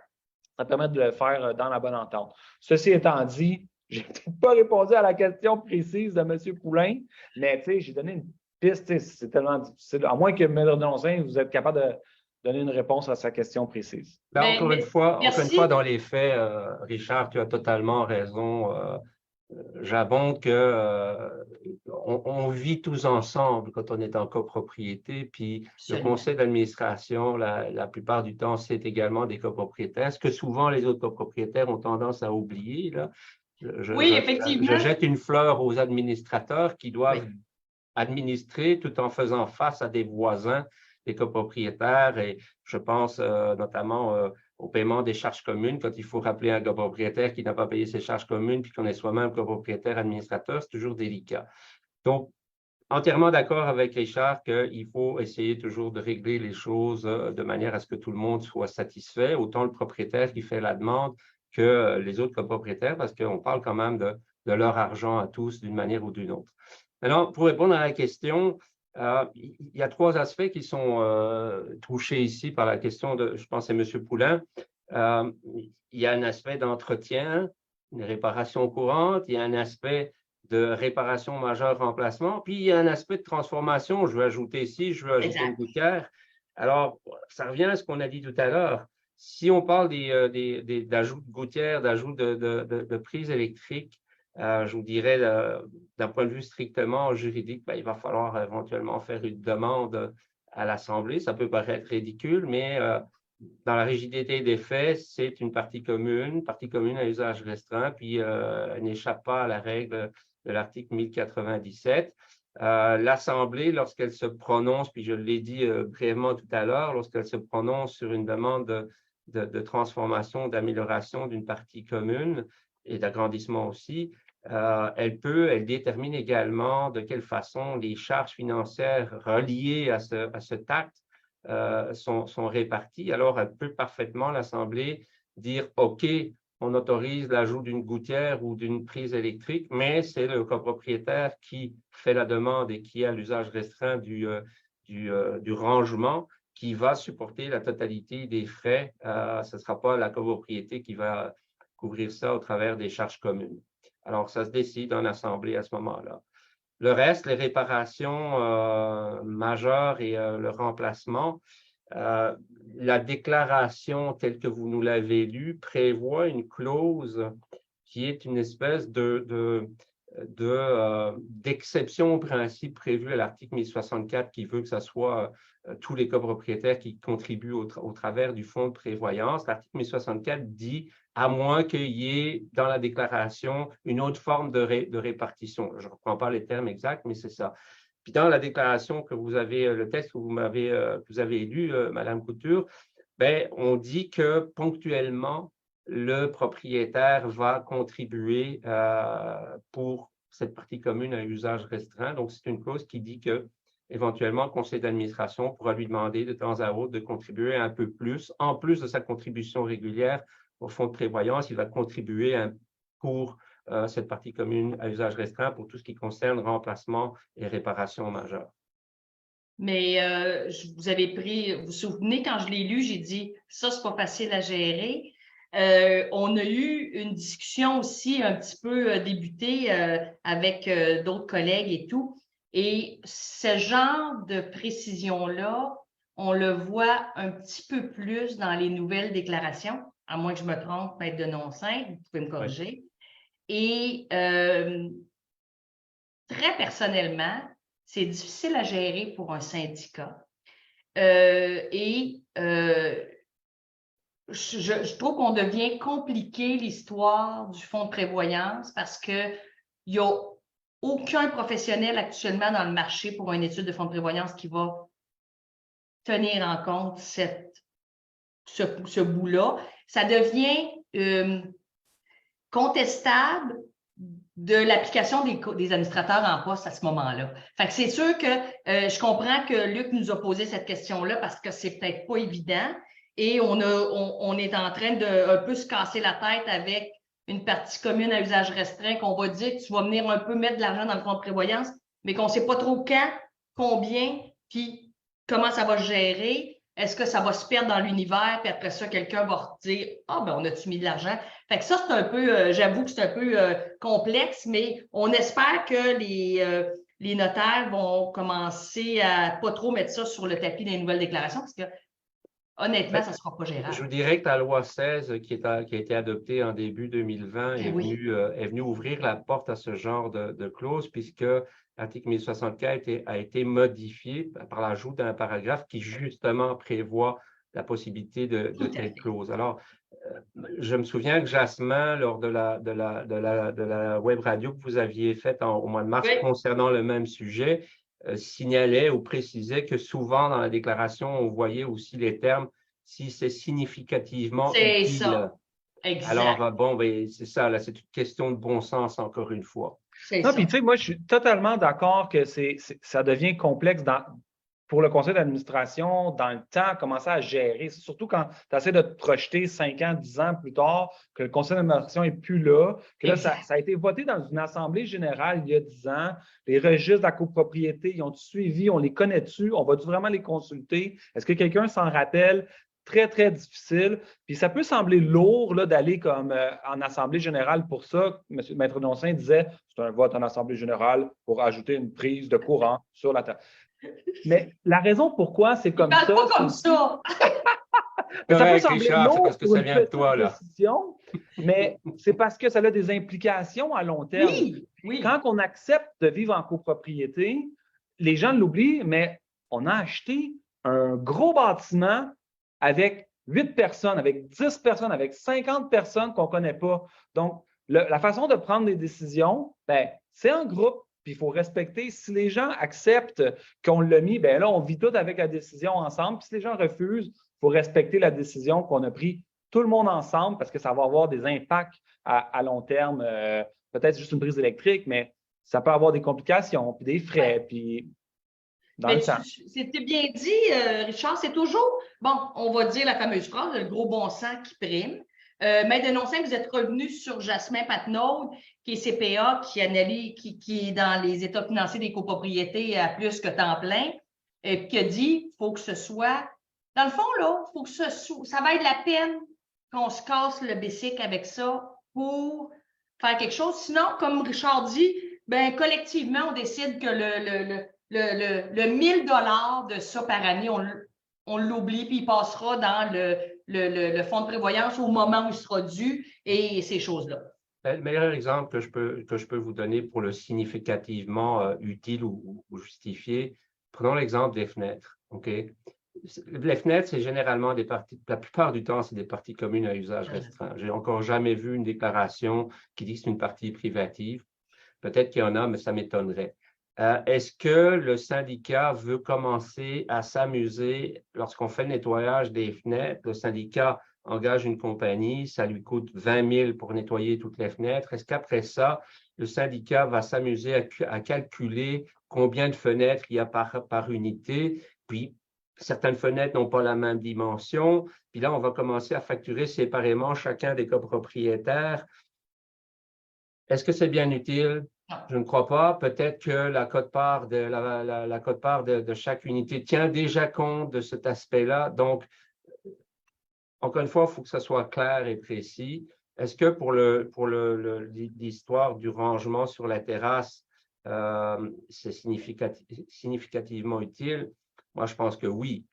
ça permet de le faire dans la bonne entente. Ceci étant dit, je n'ai pas répondu à la question précise de M. Poulain, mais j'ai donné une piste, c'est tellement difficile. À moins que M. Denoncin, vous êtes capable de donner une réponse à sa question précise. Encore une fois, dans les faits, Richard, tu as totalement raison. J'abonde on vit tous ensemble quand on est en copropriété, puis le conseil d'administration, la plupart du temps, c'est également des copropriétaires, ce que souvent les autres copropriétaires ont tendance à oublier. Là. Effectivement. Je jette une fleur aux administrateurs qui doivent administrer tout en faisant face à des voisins, des copropriétaires, et je pense notamment au paiement des charges communes. Quand il faut rappeler un copropriétaire qui n'a pas payé ses charges communes, puis qu'on est soi-même copropriétaire administrateur, c'est toujours délicat. Donc, entièrement d'accord avec Richard qu'il faut essayer toujours de régler les choses de manière à ce que tout le monde soit satisfait, autant le propriétaire qui fait la demande que les autres copropriétaires, parce qu'on parle quand même de leur argent à tous d'une manière ou d'une autre. Maintenant, pour répondre à la question, il y a trois aspects qui sont touchés ici par la question de, je pense, c'est M. Poulain. Il y a un aspect d'entretien, une réparation courante, il y a un aspect de réparation majeure remplacement, puis il y a un aspect de transformation. Je veux ajouter ici, je veux ajouter une gouttière. Alors, ça revient à ce qu'on a dit tout à l'heure. Si on parle d'ajouts de gouttières, d'ajouts de prises électriques, je vous dirais, d'un point de vue strictement juridique, il va falloir éventuellement faire une demande à l'Assemblée. Ça peut paraître ridicule, mais dans la rigidité des faits, c'est une partie commune à usage restreint, puis elle n'échappe pas à la règle de l'article 1097. L'Assemblée, lorsqu'elle se prononce, puis je l'ai dit brièvement tout à l'heure, lorsqu'elle se prononce sur une demande de transformation, d'amélioration d'une partie commune et d'agrandissement aussi, elle détermine également de quelle façon les charges financières reliées à ce acte sont réparties. Alors, elle peut parfaitement, l'Assemblée, dire « OK, on autorise l'ajout d'une gouttière ou d'une prise électrique, mais c'est le copropriétaire qui fait la demande et qui a l'usage restreint du rangement qui va supporter la totalité des frais. Ce ne sera pas la copropriété qui va couvrir ça au travers des charges communes. » Alors, ça se décide en assemblée à ce moment-là. Le reste, les réparations majeures et le remplacement, la déclaration telle que vous nous l'avez lue prévoit une clause qui est une espèce d'exception au principe prévu à l'article 1064 qui veut que ce soit tous les copropriétaires qui contribuent au travers du fonds de prévoyance. L'article 1064 dit à moins qu'il y ait dans la déclaration une autre forme de répartition. Je ne reprends pas les termes exacts, mais c'est ça. Puis dans la déclaration que vous avez, le texte que vous avez lu, Madame Couture, on dit que ponctuellement, le propriétaire va contribuer pour cette partie commune à usage restreint. Donc, c'est une clause qui dit que éventuellement, le conseil d'administration pourra lui demander de temps à autre de contribuer un peu plus. En plus de sa contribution régulière au fonds de prévoyance, il va contribuer pour cette partie commune à usage restreint pour tout ce qui concerne remplacement et réparation majeure. Mais vous vous souvenez, quand je l'ai lu, j'ai dit « ça, c'est pas facile à gérer ». On a eu une discussion aussi un petit peu débutée avec d'autres collègues et tout. Et ce genre de précision-là, on le voit un petit peu plus dans les nouvelles déclarations, à moins que je me trompe, maître Denoncin, vous pouvez me corriger. Oui. Et très personnellement, c'est difficile à gérer pour un syndicat. je trouve qu'on devient compliqué l'histoire du fonds de prévoyance parce qu'il n'y a aucun professionnel actuellement dans le marché pour une étude de fonds de prévoyance qui va tenir en compte ce bout-là. Ça devient contestable de l'application des administrateurs en poste à ce moment-là. Fait que c'est sûr que je comprends que Luc nous a posé cette question-là parce que c'est peut-être pas évident et on est en train de un peu se casser la tête avec une partie commune à usage restreint qu'on va dire que tu vas venir un peu mettre de l'argent dans le fonds de prévoyance, mais qu'on ne sait pas trop quand, combien, puis comment ça va se gérer. Est-ce que ça va se perdre dans l'univers, puis après ça, quelqu'un va dire « Ah, ben on a-tu mis de l'argent? » Fait que ça, c'est un peu, j'avoue que c'est un peu complexe, mais on espère que les notaires vont commencer à pas trop mettre ça sur le tapis des nouvelles déclarations, parce que honnêtement, ça ne sera pas Je gérable. vous dirais que la loi 16 qui a été adoptée en début 2020 Ben est oui. venue ouvrir la porte à ce genre de clause puisque l'article 1064 a été modifié par l'ajout d'un paragraphe qui justement prévoit la possibilité de Tout à telle fait. clause. Alors, je me souviens que Jasmin, lors de la web radio que vous aviez faite au mois de mars Oui, concernant le même sujet, signalait ou précisait que souvent dans la déclaration, on voyait aussi les termes si c'est significativement c'est utile. ça. Exact. Alors, bon, ben, c'est ça, là, c'est une question de bon sens, encore une fois. C'est Non, ça. puis tu sais, moi, je suis totalement d'accord que ça devient complexe pour le conseil d'administration dans le temps, commencer à gérer. Surtout quand tu essaies de te projeter 5 ans, 10 ans plus tard, que le conseil d'administration n'est plus là, que là, ça a été voté dans une assemblée générale il y a 10 ans. Les registres de la copropriété, ils ont suivi, on les connaît-tu, on va-tu vraiment les consulter? Est-ce que quelqu'un s'en rappelle? Très, très difficile. Puis ça peut sembler lourd là, d'aller comme en assemblée générale pour ça. Maître Doncin disait c'est un vote en assemblée générale pour ajouter une prise de courant sur la table. Mais la raison pourquoi c'est comme Parle ça, pas comme ça. mais ça peut Correct, sembler Richard, c'est lourd parce que pour ça une vient de petite toi, là. décision, mais c'est parce que ça a des implications à long terme. Oui, oui. Quand on accepte de vivre en copropriété, les gens l'oublient, mais on a acheté un gros bâtiment avec 8 personnes, avec 10 personnes, avec 50 personnes qu'on ne connaît pas. Donc, la façon de prendre des décisions, ben, c'est en groupe, puis il faut respecter. Si les gens acceptent qu'on l'a mis, ben là, on vit tout avec la décision ensemble. Puis si les gens refusent, il faut respecter la décision qu'on a prise tout le monde ensemble parce que ça va avoir des impacts à long terme. Peut-être juste une prise électrique, mais ça peut avoir des complications, puis des frais, puis dans le temps. C'était bien dit, Richard, c'est toujours, bon, on va dire la fameuse phrase, le gros bon sens qui prime. Maître Denoncin, vous êtes revenu sur Jasmin Patnaud, qui est CPA, qui est dans les états financiers des copropriétés à plus que temps plein, et qui a dit, il faut que ce soit, dans le fond, là, faut que ça va être la peine qu'on se casse le bicycle avec ça pour faire quelque chose. Sinon, comme Richard dit, ben, collectivement, on décide que le 1000 $ de ça par année, on l'oublie, puis il passera dans le fonds de prévoyance au moment où il sera dû et ces choses-là. Le meilleur exemple que je peux vous donner pour le significativement utile ou justifié, prenons l'exemple des fenêtres. OK? Les fenêtres, c'est généralement des parties, la plupart du temps, c'est des parties communes à usage restreint. J'ai encore jamais vu une déclaration qui dit que c'est une partie privative. Peut-être qu'il y en a, mais ça m'étonnerait. Est-ce que le syndicat veut commencer à s'amuser lorsqu'on fait le nettoyage des fenêtres? Le syndicat engage une compagnie, ça lui coûte 20 000 pour nettoyer toutes les fenêtres. Est-ce qu'après ça, le syndicat va s'amuser à calculer combien de fenêtres il y a par unité? Puis, certaines fenêtres n'ont pas la même dimension. Puis là, on va commencer à facturer séparément chacun des copropriétaires. Est-ce que c'est bien utile? Non. Je ne crois pas. Peut-être que la quote-part de chaque unité tient déjà compte de cet aspect-là. Donc, encore une fois, il faut que ça soit clair et précis. Est-ce que pour l'histoire du rangement sur la terrasse, c'est significativement utile? Moi, je pense que oui.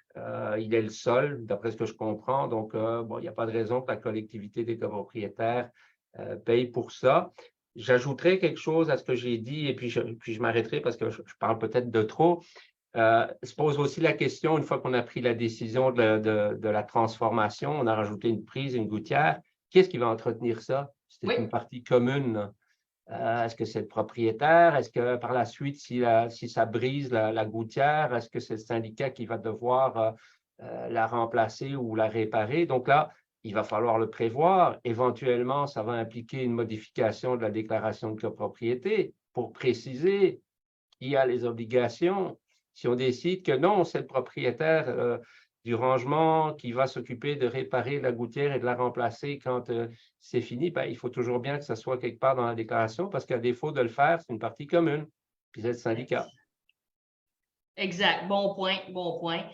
Il est le seul, d'après ce que je comprends. Donc, bon, il n'y a pas de raison que la collectivité des copropriétaires paye pour ça. J'ajouterai quelque chose à ce que j'ai dit et puis je m'arrêterai parce que je parle peut-être de trop. Se pose aussi la question, une fois qu'on a pris la décision de la transformation, on a rajouté une prise, une gouttière, qu'est-ce qui va entretenir ça? C'est Oui. une partie commune. Est-ce que c'est le propriétaire? Est-ce que par la suite, si ça brise la gouttière, est-ce que c'est le syndicat qui va devoir la remplacer ou la réparer? Donc là, il va falloir le prévoir. Éventuellement, ça va impliquer une modification de la déclaration de copropriété pour préciser qui a les obligations. Si on décide que non, c'est le propriétaire du rangement qui va s'occuper de réparer la gouttière et de la remplacer quand c'est fini, ben, il faut toujours bien que ça soit quelque part dans la déclaration parce qu'à défaut de le faire, c'est une partie commune, puis c'est le syndicat. Exact. Bon point, bon point.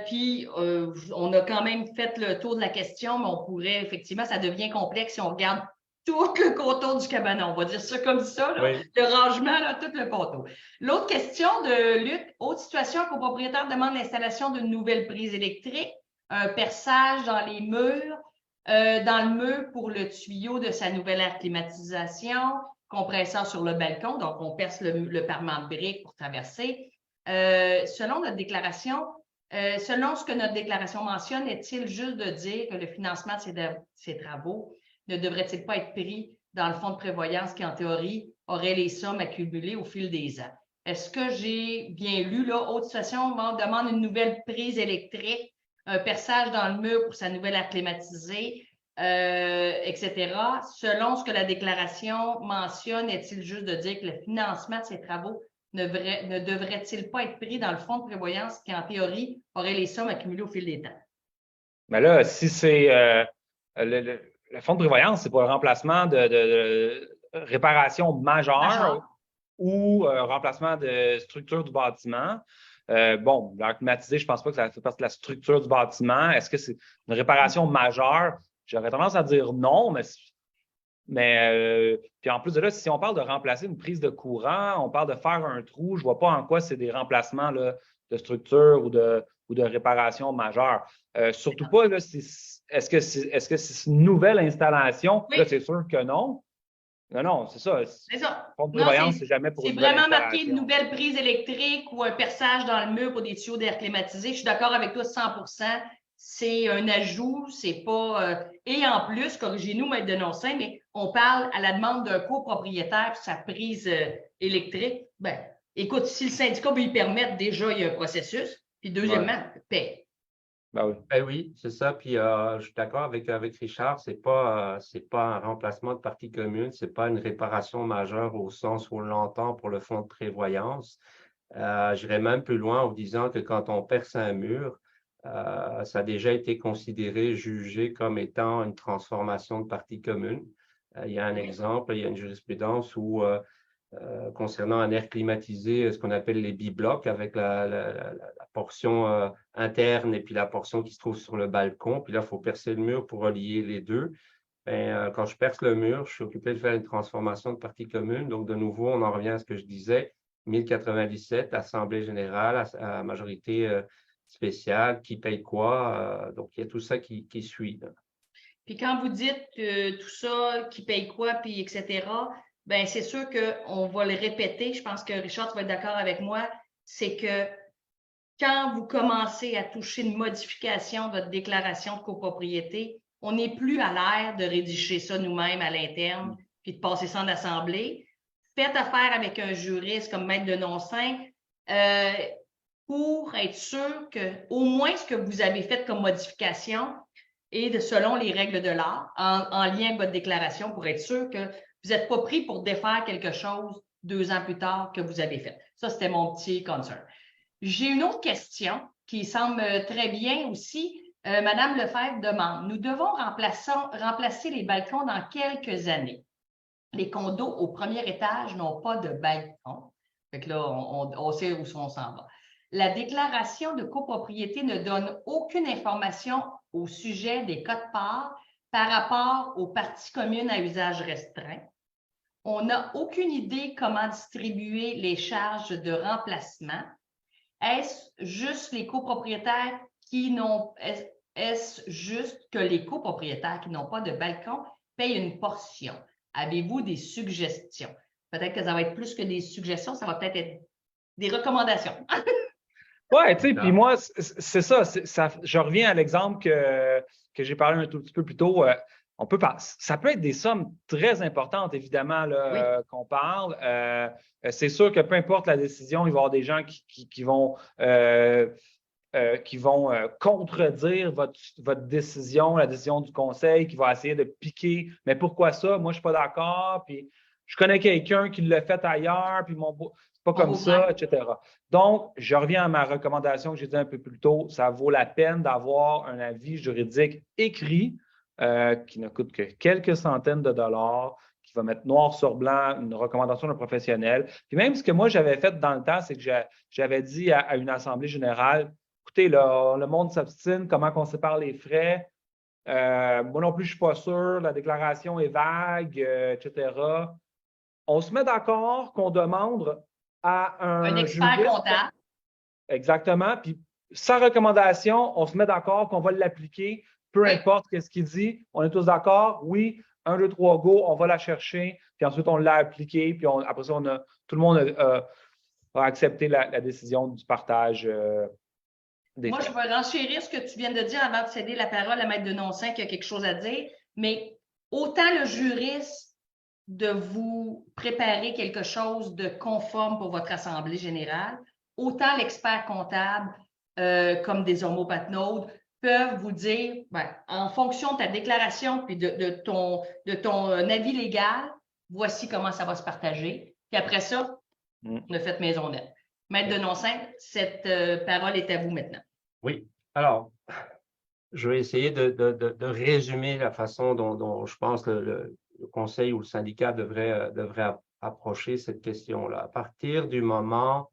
Puis, on a quand même fait le tour de la question, mais on pourrait, effectivement, ça devient complexe si on regarde tout le contour du cabanon. On va dire ça comme ça, là. Oui. Le rangement, là, tout le contour. L'autre question de Luc, autre situation, un copropriétaire demande l'installation d'une nouvelle prise électrique, un perçage dans les murs, dans le mur pour le tuyau de sa nouvelle aire climatisation, compresseur sur le balcon, donc on perce le parement de briques pour traverser. Selon notre déclaration, selon ce que notre déclaration mentionne, est-il juste de dire que le financement de ces travaux ne devrait-il pas être pris dans le fonds de prévoyance qui, en théorie, aurait les sommes accumulées au fil des ans? Est-ce que j'ai bien lu, là, autre situation, on demande une nouvelle prise électrique, un perçage dans le mur pour sa nouvelle aire climatisée, etc. Selon ce que la déclaration mentionne, est-il juste de dire que le financement de ces travaux ne devrait-il pas être pris dans le fonds de prévoyance qui, en théorie, aurait les sommes accumulées au fil des temps? Mais là, si c'est le fonds de prévoyance, c'est pour le remplacement de réparation majeure ou remplacement de structure du bâtiment. Bon, l'air climatisé, je ne pense pas que ça fait partie de la structure du bâtiment. Est-ce que c'est une réparation majeure? J'aurais tendance à dire non, mais puis en plus de là, si on parle de remplacer une prise de courant, on parle de faire un trou, je ne vois pas en quoi c'est des remplacements là, de structure ou de réparation majeure. Surtout pas, là, est-ce que c'est une nouvelle installation? Oui. Là, c'est sûr que non. Non, c'est ça. C'est ça. Le fonds de prévoyance, c'est jamais pour une nouvelle vraiment marqué installation. une nouvelle prise électrique ou un perçage dans le mur pour des tuyaux d'air climatisé. Je suis d'accord avec toi 100%. C'est un ajout, c'est pas... et en plus, corrigez-nous, maître de non-saint, mais on parle à la demande d'un copropriétaire pour sa prise électrique. Ben, écoute, si le syndicat veut y permettre, déjà, il y a un processus. Puis deuxièmement, paye. Ben oui. Ben oui, c'est ça. Puis je suis d'accord avec Richard, c'est pas un remplacement de partie commune, c'est pas une réparation majeure au sens où on l'entend pour le fonds de prévoyance. J'irais même plus loin en disant que quand on perce un mur, ça a déjà été considéré, jugé comme étant une transformation de partie commune. Il y a un exemple, il y a une jurisprudence où concernant un air climatisé, ce qu'on appelle les biblocs, avec la portion interne et puis la portion qui se trouve sur le balcon. Puis là, il faut percer le mur pour relier les deux. Bien, quand je perce le mur, je suis occupé de faire une transformation de partie commune. Donc, de nouveau, on en revient à ce que je disais. 1097, Assemblée générale, à majorité spéciale, qui paye quoi? Donc, il y a tout ça qui suit. Puis quand vous dites tout ça, qui paye quoi, puis etc., bien, c'est sûr qu'on va le répéter. Je pense que Richard, tu vas être d'accord avec moi. C'est que quand vous commencez à toucher une modification de votre déclaration de copropriété, on n'est plus à l'air de rédiger ça nous-mêmes à l'interne puis de passer ça en assemblée. Faites affaire avec un juriste comme maître de non-saint pour être sûr que au moins ce que vous avez fait comme modification est selon les règles de l'art, en lien avec votre déclaration, pour être sûr que vous n'êtes pas pris pour défaire quelque chose 2 ans plus tard que vous avez fait. Ça, c'était mon petit concern. J'ai une autre question qui semble très bien aussi. Madame Lefebvre demande, nous devons remplacer les balcons dans quelques années. Les condos au premier étage n'ont pas de balcon. Fait que là, on sait où on s'en va. La déclaration de copropriété ne donne aucune information au sujet des quotes-parts par rapport aux parties communes à usage restreint. On n'a aucune idée comment distribuer les charges de remplacement. Est-ce juste les copropriétaires qui n'ont... Est-ce juste que les copropriétaires qui n'ont pas de balcon payent une portion? Avez-vous des suggestions? Peut-être que ça va être plus que des suggestions, ça va peut-être être des recommandations. Ouais, tu sais, puis moi, c'est ça, je reviens à l'exemple que j'ai parlé un tout petit peu plus tôt. Ça peut être des sommes très importantes, évidemment, là, Oui. qu'on parle. C'est sûr que peu importe la décision, il va y avoir des gens qui vont contredire votre décision, la décision du conseil, qui va essayer de piquer. Mais pourquoi ça? Moi, je ne suis pas d'accord. Puis je connais quelqu'un qui l'a fait ailleurs, puis c'est pas comme ça, etc. Donc, je reviens à ma recommandation que j'ai dit un peu plus tôt. Ça vaut la peine d'avoir un avis juridique écrit qui ne coûte que quelques centaines de dollars, qui va mettre noir sur blanc une recommandation d'un professionnel. Puis même ce que moi, j'avais fait dans le temps, c'est que j'avais dit à une assemblée générale, écoutez, le monde s'obstine, comment on sépare les frais? Moi non plus, je ne suis pas sûr, la déclaration est vague, etc. On se met d'accord qu'on demande à Un un expert juriste. comptable. Exactement. Puis, sa recommandation, on se met d'accord qu'on va l'appliquer, peu importe ce qu'il dit. On est tous d'accord? Oui, 1, 2, 3, go, on va la chercher. Puis ensuite, on l'a appliquée. Puis après ça, tout le monde a accepté la décision du partage. Moi, je vais renchérir ce que tu viens de dire avant de céder la parole à Maître Denonçin qui a quelque chose à dire. Mais autant le juriste de vous préparer quelque chose de conforme pour votre assemblée générale, autant l'expert comptable comme des homopathnaudes peuvent vous dire, en fonction de ta déclaration puis de ton avis légal, voici comment ça va se partager. Puis après ça, on a fait maison nette. Maître Denonçin, cette parole est à vous maintenant. Oui. Alors, je vais essayer de résumer la façon dont je pense que le conseil ou le syndicat devrait approcher cette question-là. À partir du moment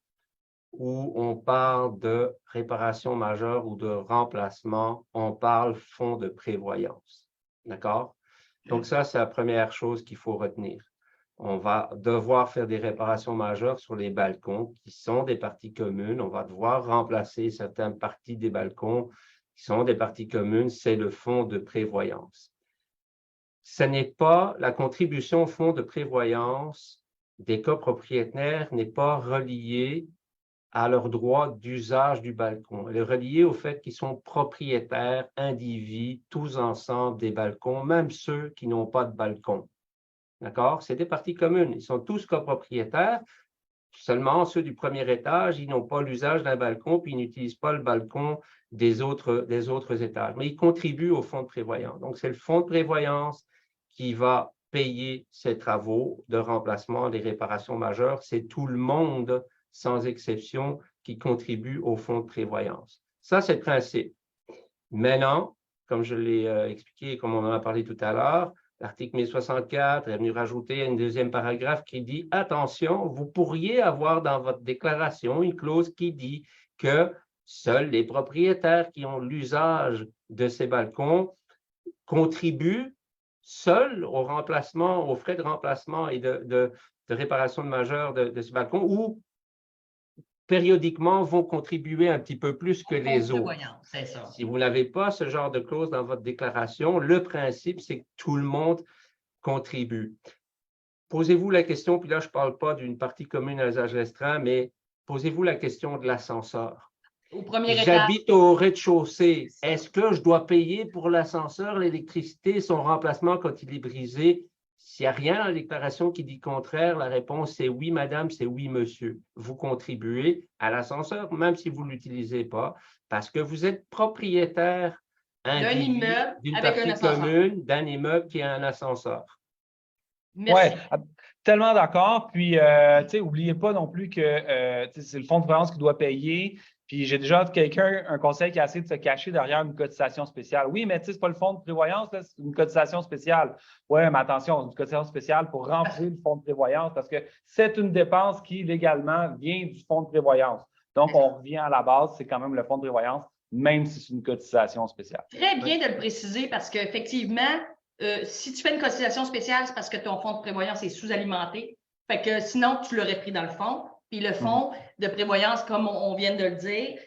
où on parle de réparation majeure ou de remplacement, on parle fonds de prévoyance. D'accord? Donc ça, c'est la première chose qu'il faut retenir. On va devoir faire des réparations majeures sur les balcons qui sont des parties communes. On va devoir remplacer certaines parties des balcons qui sont des parties communes. C'est le fonds de prévoyance. Ce n'est pas la contribution au fonds de prévoyance des copropriétaires n'est pas reliée à leur droit d'usage du balcon. Elle est reliée au fait qu'ils sont propriétaires, individus, tous ensemble des balcons, même ceux qui n'ont pas de balcon. D'accord? C'est des parties communes. Ils sont tous copropriétaires. Seulement, ceux du premier étage, ils n'ont pas l'usage d'un balcon, puis ils n'utilisent pas le balcon des autres étages. Mais ils contribuent au fonds de prévoyance. Donc, c'est le fonds de prévoyance qui va payer ces travaux de remplacement, des réparations majeures. C'est tout le monde, sans exception, qui contribue au fonds de prévoyance. Ça, c'est le principe. Maintenant, comme je l'ai expliqué et comme on en a parlé tout à l'heure, l'article 1064 est venu rajouter un deuxième paragraphe qui dit « Attention, vous pourriez avoir dans votre déclaration une clause qui dit que seuls les propriétaires qui ont l'usage de ces balcons contribuent seuls au remplacement, aux frais de remplacement et de réparation majeure de ces balcons ou périodiquement vont contribuer un petit peu plus que les autres. Si vous n'avez pas ce genre de clause dans votre déclaration, le principe, c'est que tout le monde contribue. Posez-vous la question, puis là, je ne parle pas d'une partie commune à usage restreint, mais posez-vous la question de l'ascenseur. J'habite au rez-de-chaussée. Est-ce que je dois payer pour l'ascenseur, l'électricité, son remplacement quand il est brisé? S'il n'y a rien dans la déclaration qui dit contraire, la réponse c'est oui, madame, c'est oui, monsieur. Vous contribuez à l'ascenseur, même si vous ne l'utilisez pas, parce que vous êtes propriétaire d'un immeuble d'une avec partie un ascenseur. commune, d'un immeuble qui a un ascenseur. Oui, tellement d'accord. Puis, n'oubliez pas non plus que c'est le fonds de prévoyance qui doit payer. Puis, j'ai déjà un conseil qui a essayé de se cacher derrière une cotisation spéciale. Oui, mais ce n'est pas le fonds de prévoyance, c'est une cotisation spéciale. Oui, mais attention, une cotisation spéciale pour remplir le fonds de prévoyance parce que c'est une dépense qui, légalement, vient du fonds de prévoyance. Donc, on revient à la base, c'est quand même le fonds de prévoyance, même si c'est une cotisation spéciale. Très bien de le préciser parce qu'effectivement, si tu fais une cotisation spéciale, c'est parce que ton fonds de prévoyance est sous-alimenté. Fait que sinon, tu l'aurais pris dans le fonds. Puis le fonds de prévoyance, comme on vient de le dire,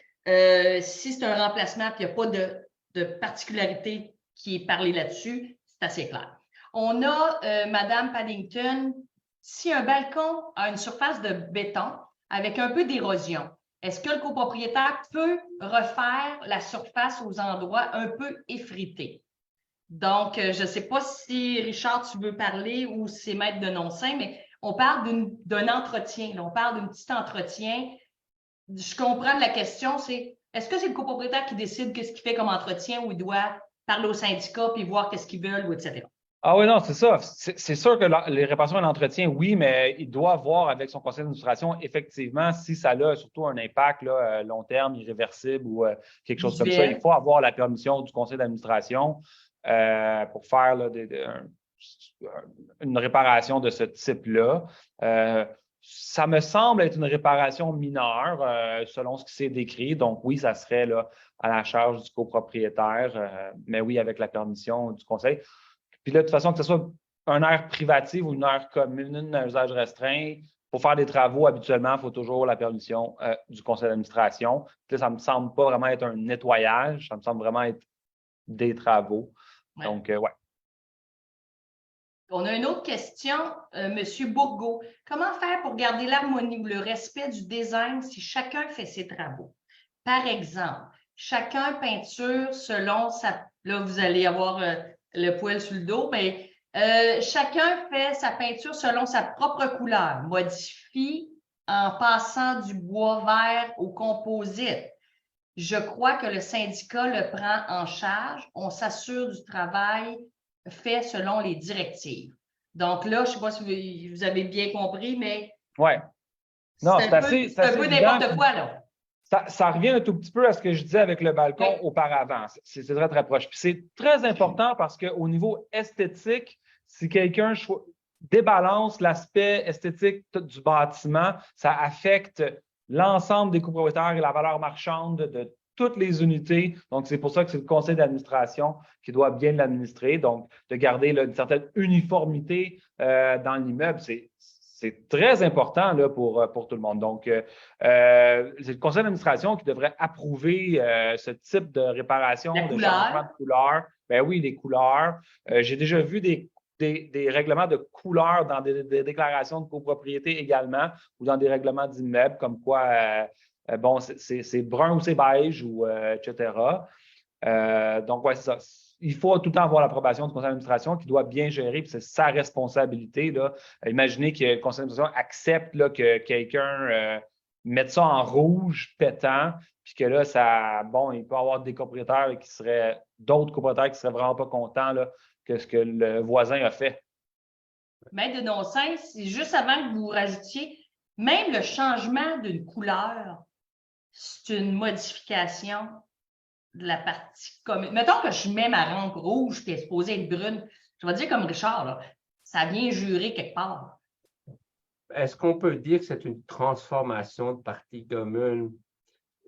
si c'est un remplacement et il n'y a pas de particularité qui est parlée là-dessus, c'est assez clair. On a, Madame Paddington, si un balcon a une surface de béton avec un peu d'érosion, est-ce que le copropriétaire peut refaire la surface aux endroits un peu effrités? Donc, je ne sais pas si, Richard, tu veux parler ou si c'est Maître de Noncin, mais on parle d'un entretien. Là, on parle d'un petit entretien. Je comprends la question, c'est est-ce que c'est le copropriétaire qui décide qu'est-ce qu'il fait comme entretien ou il doit parler au syndicat puis voir qu'est-ce qu'ils veulent, ou etc. Ah oui, non, c'est ça. C'est sûr que les réparations et l'entretien, oui, mais il doit voir avec son conseil d'administration, effectivement, si ça a surtout un impact là, long terme, irréversible ou quelque chose comme ça. Il faut avoir la permission du conseil d'administration pour faire là, une réparation de ce type-là. Ça me semble être une réparation mineure selon ce qui s'est décrit. Donc, oui, ça serait là, à la charge du copropriétaire, mais oui, avec la permission du conseil. Puis là, de toute façon, que ce soit un aire privative ou une aire commune, un usage restreint, pour faire des travaux, habituellement, il faut toujours la permission du conseil d'administration. Puis là, ça ne me semble pas vraiment être un nettoyage, ça me semble vraiment être des travaux. Ouais. Donc, ouais. On a une autre question, M. Bourgault. Comment faire pour garder l'harmonie ou le respect du design si chacun fait ses travaux? Par exemple, chacun peinture selon sa... Là, vous allez avoir le poil sur le dos, mais chacun fait sa peinture selon sa propre couleur, modifie en passant du bois vert au composite. Je crois que le syndicat le prend en charge. On s'assure du travail fait selon les directives. Donc là, je ne sais pas si vous avez bien compris, mais ouais. Non, c'est un peu n'importe quoi, là. Ça revient un tout petit peu à ce que je disais avec le balcon auparavant. C'est très, très proche. Puis c'est très important parce qu'au niveau esthétique, si quelqu'un débalance l'aspect esthétique du bâtiment, ça affecte l'ensemble des copropriétaires et la valeur marchande de toutes les unités. Donc, c'est pour ça que c'est le conseil d'administration qui doit bien l'administrer. Donc, de garder là, une certaine uniformité dans l'immeuble, c'est très important là, pour tout le monde. Donc, c'est le conseil d'administration qui devrait approuver ce type de réparation, de changement de couleur. Ben oui, les couleurs. J'ai déjà vu des règlements de couleurs dans des déclarations de copropriété également ou dans des règlements d'immeubles, comme quoi, bon, c'est brun ou c'est beige, ou etc. Donc, ouais, c'est ça. Il faut tout le temps avoir l'approbation du conseil d'administration qui doit bien gérer, puis c'est sa responsabilité. Là. Imaginez que le conseil d'administration accepte là, que quelqu'un mette ça en rouge pétant, puis que là, il peut y avoir d'autres copropriétaires qui seraient vraiment pas contents là, que ce que le voisin a fait. Maître de Noncin, c'est juste avant que vous rajoutiez, même le changement d'une couleur, c'est une modification de la partie commune. Mettons que je mets ma rampe rouge puis elle est supposée être brune. Je vais dire comme Richard, là, ça vient jurer quelque part. Est-ce qu'on peut dire que c'est une transformation de partie commune?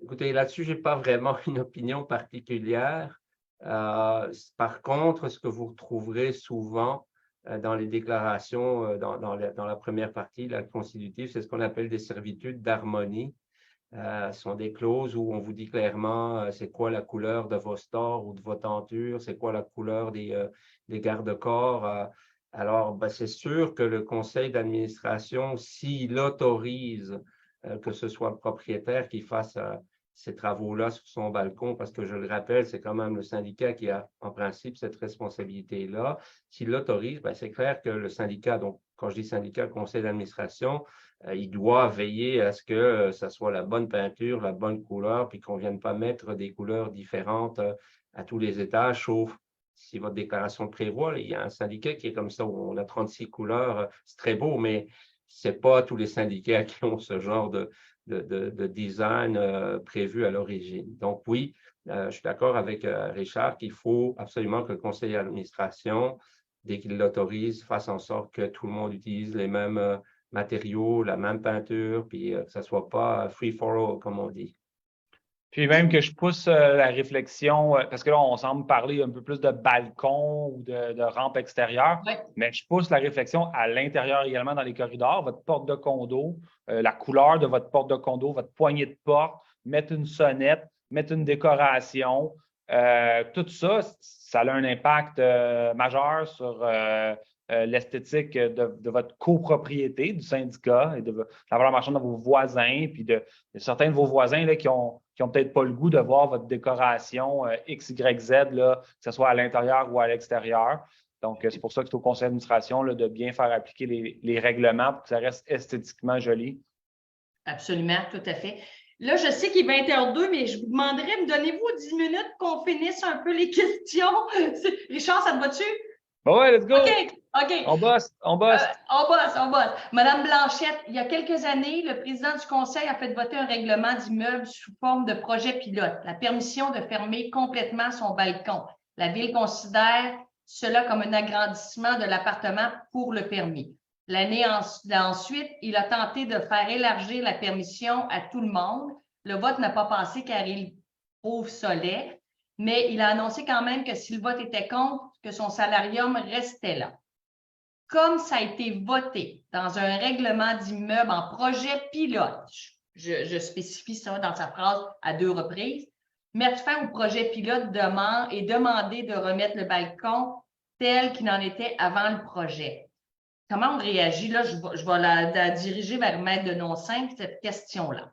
Écoutez, là-dessus, je n'ai pas vraiment une opinion particulière. Par contre, ce que vous retrouverez souvent dans les déclarations, dans la première partie, la constitutive, c'est ce qu'on appelle des servitudes d'harmonie. Ce sont des clauses où on vous dit clairement c'est quoi la couleur de vos stores ou de vos tentures, c'est quoi la couleur des garde-corps. Alors, ben, c'est sûr que le conseil d'administration, s'il autorise que ce soit le propriétaire qui fasse ces travaux-là sur son balcon, parce que je le rappelle, c'est quand même le syndicat qui a en principe cette responsabilité-là. S'il l'autorise, ben, c'est clair que le syndicat, donc quand je dis syndicat, le conseil d'administration, il doit veiller à ce que ça soit la bonne peinture, la bonne couleur, puis qu'on ne vienne pas mettre des couleurs différentes à tous les étages, sauf si votre déclaration le prévoit. Il y a un syndicat qui est comme ça, où on a 36 couleurs, c'est très beau, mais ce n'est pas tous les syndicats qui ont ce genre de design prévu à l'origine. Donc oui, je suis d'accord avec Richard qu'il faut absolument que le conseil d'administration, dès qu'il l'autorise, fasse en sorte que tout le monde utilise les mêmes matériaux, la même peinture, puis que ça ne soit pas free for all, comme on dit. Puis même que je pousse la réflexion, parce que là, on semble parler un peu plus de balcon ou de rampe extérieure, mais je pousse la réflexion à l'intérieur également dans les corridors, votre porte de condo, la couleur de votre porte de condo, votre poignée de porte, mettre une sonnette, mettre une décoration, tout ça, ça a un impact majeur sur l'esthétique de votre copropriété, du syndicat, et de la valeur marchande de vos voisins, puis de certains de vos voisins là, qui ont peut-être pas le goût de voir votre décoration X, Y, Z, là, que ce soit à l'intérieur ou à l'extérieur. Donc, c'est pour ça que c'est au conseil d'administration là, de bien faire appliquer les règlements pour que ça reste esthétiquement joli. Absolument, tout à fait. Là, je sais qu'il est 20h02, mais je vous demanderais, me donnez-vous 10 minutes qu'on finisse un peu les questions? Richard, ça te va-tu? Ouais, let's go! OK. On bosse. On bosse. Madame Blanchette, il y a quelques années, le président du conseil a fait voter un règlement d'immeuble sous forme de projet pilote, la permission de fermer complètement son balcon. La Ville considère cela comme un agrandissement de l'appartement pour le permis. L'année ensuite, il a tenté de faire élargir la permission à tout le monde. Le vote n'a pas passé car il trouve ça laid, mais il a annoncé quand même que si le vote était contre, que son salarium restait là. Comme ça a été voté dans un règlement d'immeuble en projet pilote, je spécifie ça dans sa phrase à 2 reprises, mettre fin au projet pilote et demander de remettre le balcon tel qu'il en était avant le projet. Comment on réagit? Là, je vais la diriger vers le maître de non-5, cette question-là.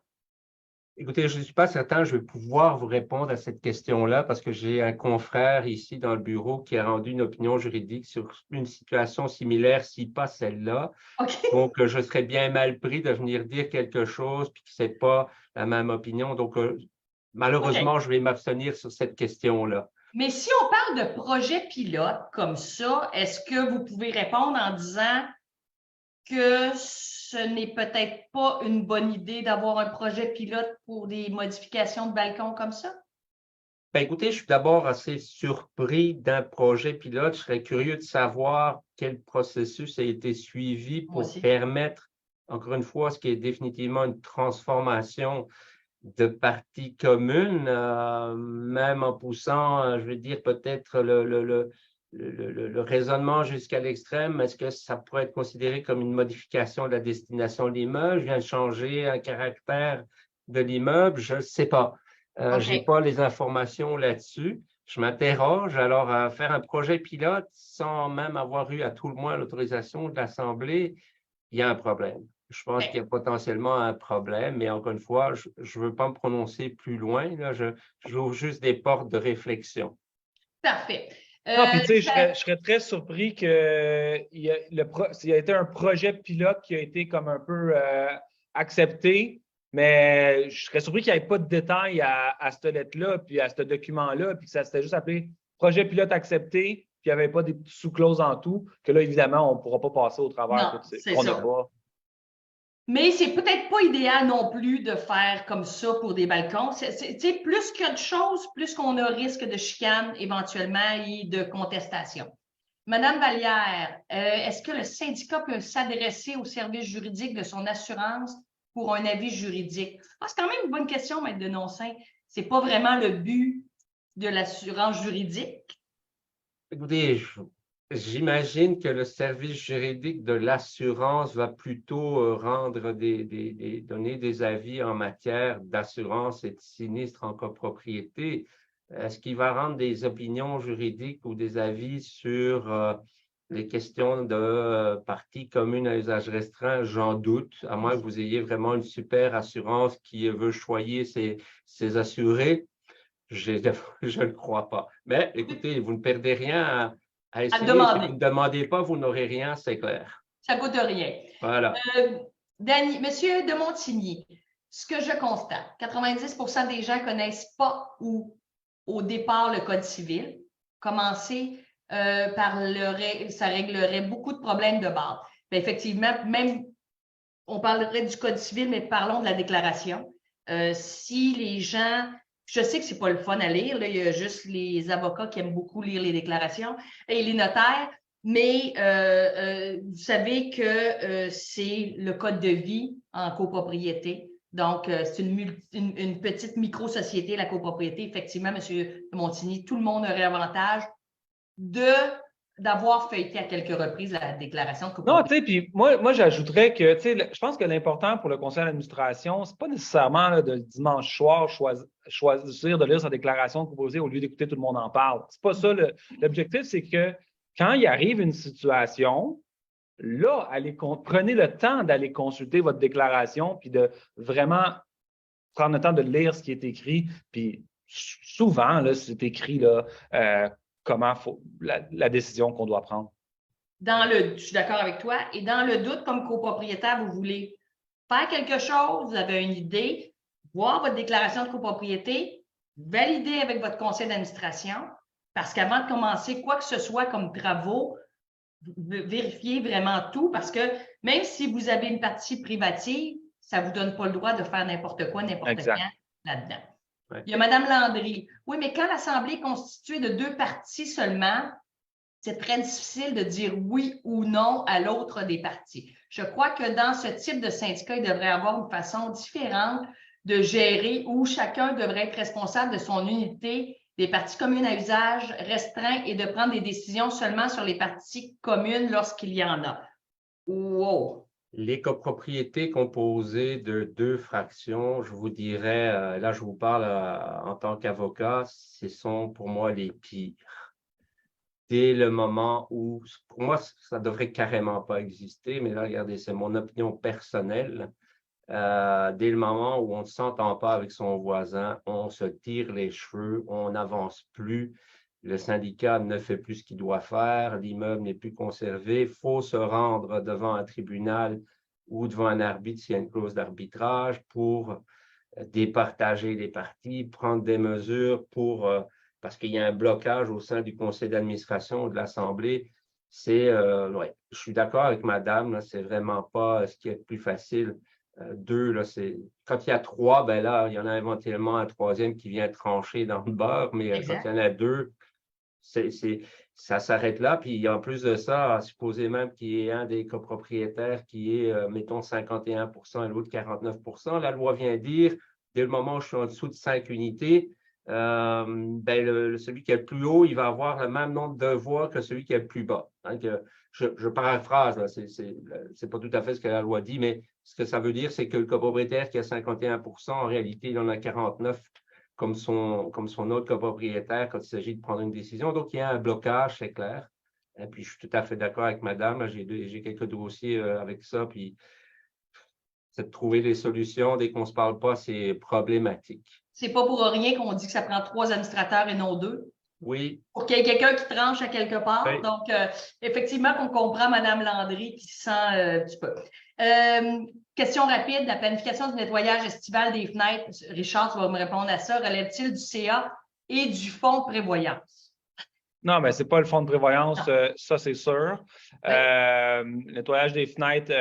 Écoutez, je ne suis pas certain que je vais pouvoir vous répondre à cette question-là parce que j'ai un confrère ici dans le bureau qui a rendu une opinion juridique sur une situation similaire, si pas celle-là. Okay. Donc, je serais bien mal pris de venir dire quelque chose puis que ce n'est pas la même opinion. Donc, malheureusement, je vais m'abstenir sur cette question-là. Mais si on parle de projet pilote comme ça, est-ce que vous pouvez répondre en disant que ce n'est peut-être pas une bonne idée d'avoir un projet pilote pour des modifications de balcon comme ça? Bien, écoutez, je suis d'abord assez surpris d'un projet pilote. Je serais curieux de savoir quel processus a été suivi pour permettre, encore une fois, ce qui est définitivement une transformation de partie commune, même en poussant, je veux dire, peut-être le raisonnement jusqu'à l'extrême. Est-ce que ça pourrait être considéré comme une modification de la destination de l'immeuble? Je viens de changer un caractère de l'immeuble? Je ne sais pas. Je n'ai pas les informations là-dessus. Je m'interroge. Alors, à faire un projet pilote sans même avoir eu à tout le moins l'autorisation de l'Assemblée, il y a un problème. Je pense qu'il y a potentiellement un problème, mais encore une fois, je ne veux pas me prononcer plus loin. Là, j'ouvre juste des portes de réflexion. Parfait. Non, puis tu sais, je serais très surpris qu'il y a été un projet pilote qui a été comme un peu accepté, mais je serais surpris qu'il n'y ait pas de détails à cette lettre-là, puis à ce document-là, puis que ça s'était juste appelé projet pilote accepté, puis il n'y avait pas des petites sous-clauses en tout, que là, évidemment, on ne pourra pas passer au travers de ce qu'on n'a pas. Mais c'est peut-être pas idéal non plus de faire comme ça pour des balcons. C'est plus qu'autre chose, plus qu'on a risque de chicane éventuellement et de contestation. Madame Vallière, est-ce que le syndicat peut s'adresser au service juridique de son assurance pour un avis juridique? C'est quand même une bonne question, maître de non-saint. C'est pas vraiment le but de l'assurance juridique? Écoutez, j'imagine que le service juridique de l'assurance va plutôt donner des avis en matière d'assurance et de sinistre en copropriété. Est-ce qu'il va rendre des opinions juridiques ou des avis sur les questions de partie commune à usage restreint? J'en doute, à moins que vous ayez vraiment une super assurance qui veut choyer ses assurés. Je ne le crois pas. Mais écoutez, vous ne perdez rien à essayer. Si vous ne demandez pas, vous n'aurez rien, c'est clair. Ça ne coûte rien. Voilà. Monsieur de Montigny, ce que je constate, 90% des gens ne connaissent pas au départ le Code civil. Commencer par ça réglerait beaucoup de problèmes de base. Bien, effectivement, même on parlerait du Code civil, mais parlons de la déclaration. Si les gens... Je sais que ce n'est pas le fun à lire. Là, il y a juste les avocats qui aiment beaucoup lire les déclarations et les notaires, mais vous savez que c'est le code de vie en copropriété. Donc, c'est une petite micro-société, la copropriété. Effectivement, M. de Montigny, tout le monde aurait avantage d'avoir feuilleté à quelques reprises la déclaration de copropriété. Non, tu sais, puis moi j'ajouterais que, tu sais, je pense que l'important pour le conseil d'administration, c'est pas nécessairement là, de dimanche soir choisir de lire sa déclaration de copropriété au lieu d'écouter tout le monde en parle. C'est pas ça. L'objectif, c'est que quand il arrive une situation, là, prenez le temps d'aller consulter votre déclaration puis de vraiment prendre le temps de lire ce qui est écrit. Puis souvent, là, c'est écrit là, la décision qu'on doit prendre. Je suis d'accord avec toi. Et dans le doute, comme copropriétaire, vous voulez faire quelque chose, vous avez une idée, voir votre déclaration de copropriété, valider avec votre conseil d'administration, parce qu'avant de commencer quoi que ce soit comme travaux, vérifiez vraiment tout, parce que même si vous avez une partie privative, ça ne vous donne pas le droit de faire n'importe quoi, n'importe quand là-dedans. Ouais. Il y a Mme Landry. Oui, mais quand l'Assemblée est constituée de 2 parties seulement, c'est très difficile de dire oui ou non à l'autre des parties. Je crois que dans ce type de syndicat, il devrait y avoir une façon différente de gérer où chacun devrait être responsable de son unité des parties communes à usage restreint et de prendre des décisions seulement sur les parties communes lorsqu'il y en a. Wow! Les copropriétés composées de 2 fractions, je vous dirais, là je vous parle en tant qu'avocat, ce sont pour moi les pires. Dès le moment où, pour moi, ça ne devrait carrément pas exister, mais là, regardez, c'est mon opinion personnelle. Dès le moment où on ne s'entend pas avec son voisin, on se tire les cheveux, on n'avance plus, le syndicat ne fait plus ce qu'il doit faire, l'immeuble n'est plus conservé, il faut se rendre devant un tribunal ou devant un arbitre s'il y a une clause d'arbitrage pour départager les parties, prendre des mesures pour... parce qu'il y a un blocage au sein du conseil d'administration ou de l'Assemblée. Ouais, je suis d'accord avec madame, c'est vraiment pas ce qui est le plus facile. 2, là, quand il y a 3, ben là, il y en a éventuellement un 3e qui vient trancher dans le beurre, mais quand il y en a 2, ça s'arrête là. Puis en plus de ça, supposez même qu'il y ait un des copropriétaires qui est, mettons, 51% et l'autre 49%, la loi vient dire, dès le moment où je suis en dessous de 5 unités, celui qui est le plus haut, il va avoir le même nombre de voix que celui qui est le plus bas. Donc, je paraphrase, c'est pas tout à fait ce que la loi dit, mais ce que ça veut dire, c'est que le copropriétaire qui a 51%, en réalité, il en a 49 comme son autre copropriétaire quand il s'agit de prendre une décision. Donc, il y a un blocage, c'est clair. Et puis, je suis tout à fait d'accord avec madame. J'ai quelques dossiers avec ça, puis c'est de trouver les solutions. Dès qu'on ne se parle pas, c'est problématique. C'est pas pour rien qu'on dit que ça prend 3 administrateurs et non 2. Oui. Pour qu'il y ait quelqu'un qui tranche à quelque part. Oui. Donc, effectivement, qu'on comprend Mme Landry qui sent un petit peu. Question rapide, la planification du nettoyage estival des fenêtres. Richard, tu vas me répondre à ça. Relève-t-il du CA et du fonds de prévoyance? Non, mais ce n'est pas le fonds de prévoyance, ça c'est sûr. Oui. Nettoyage des fenêtres,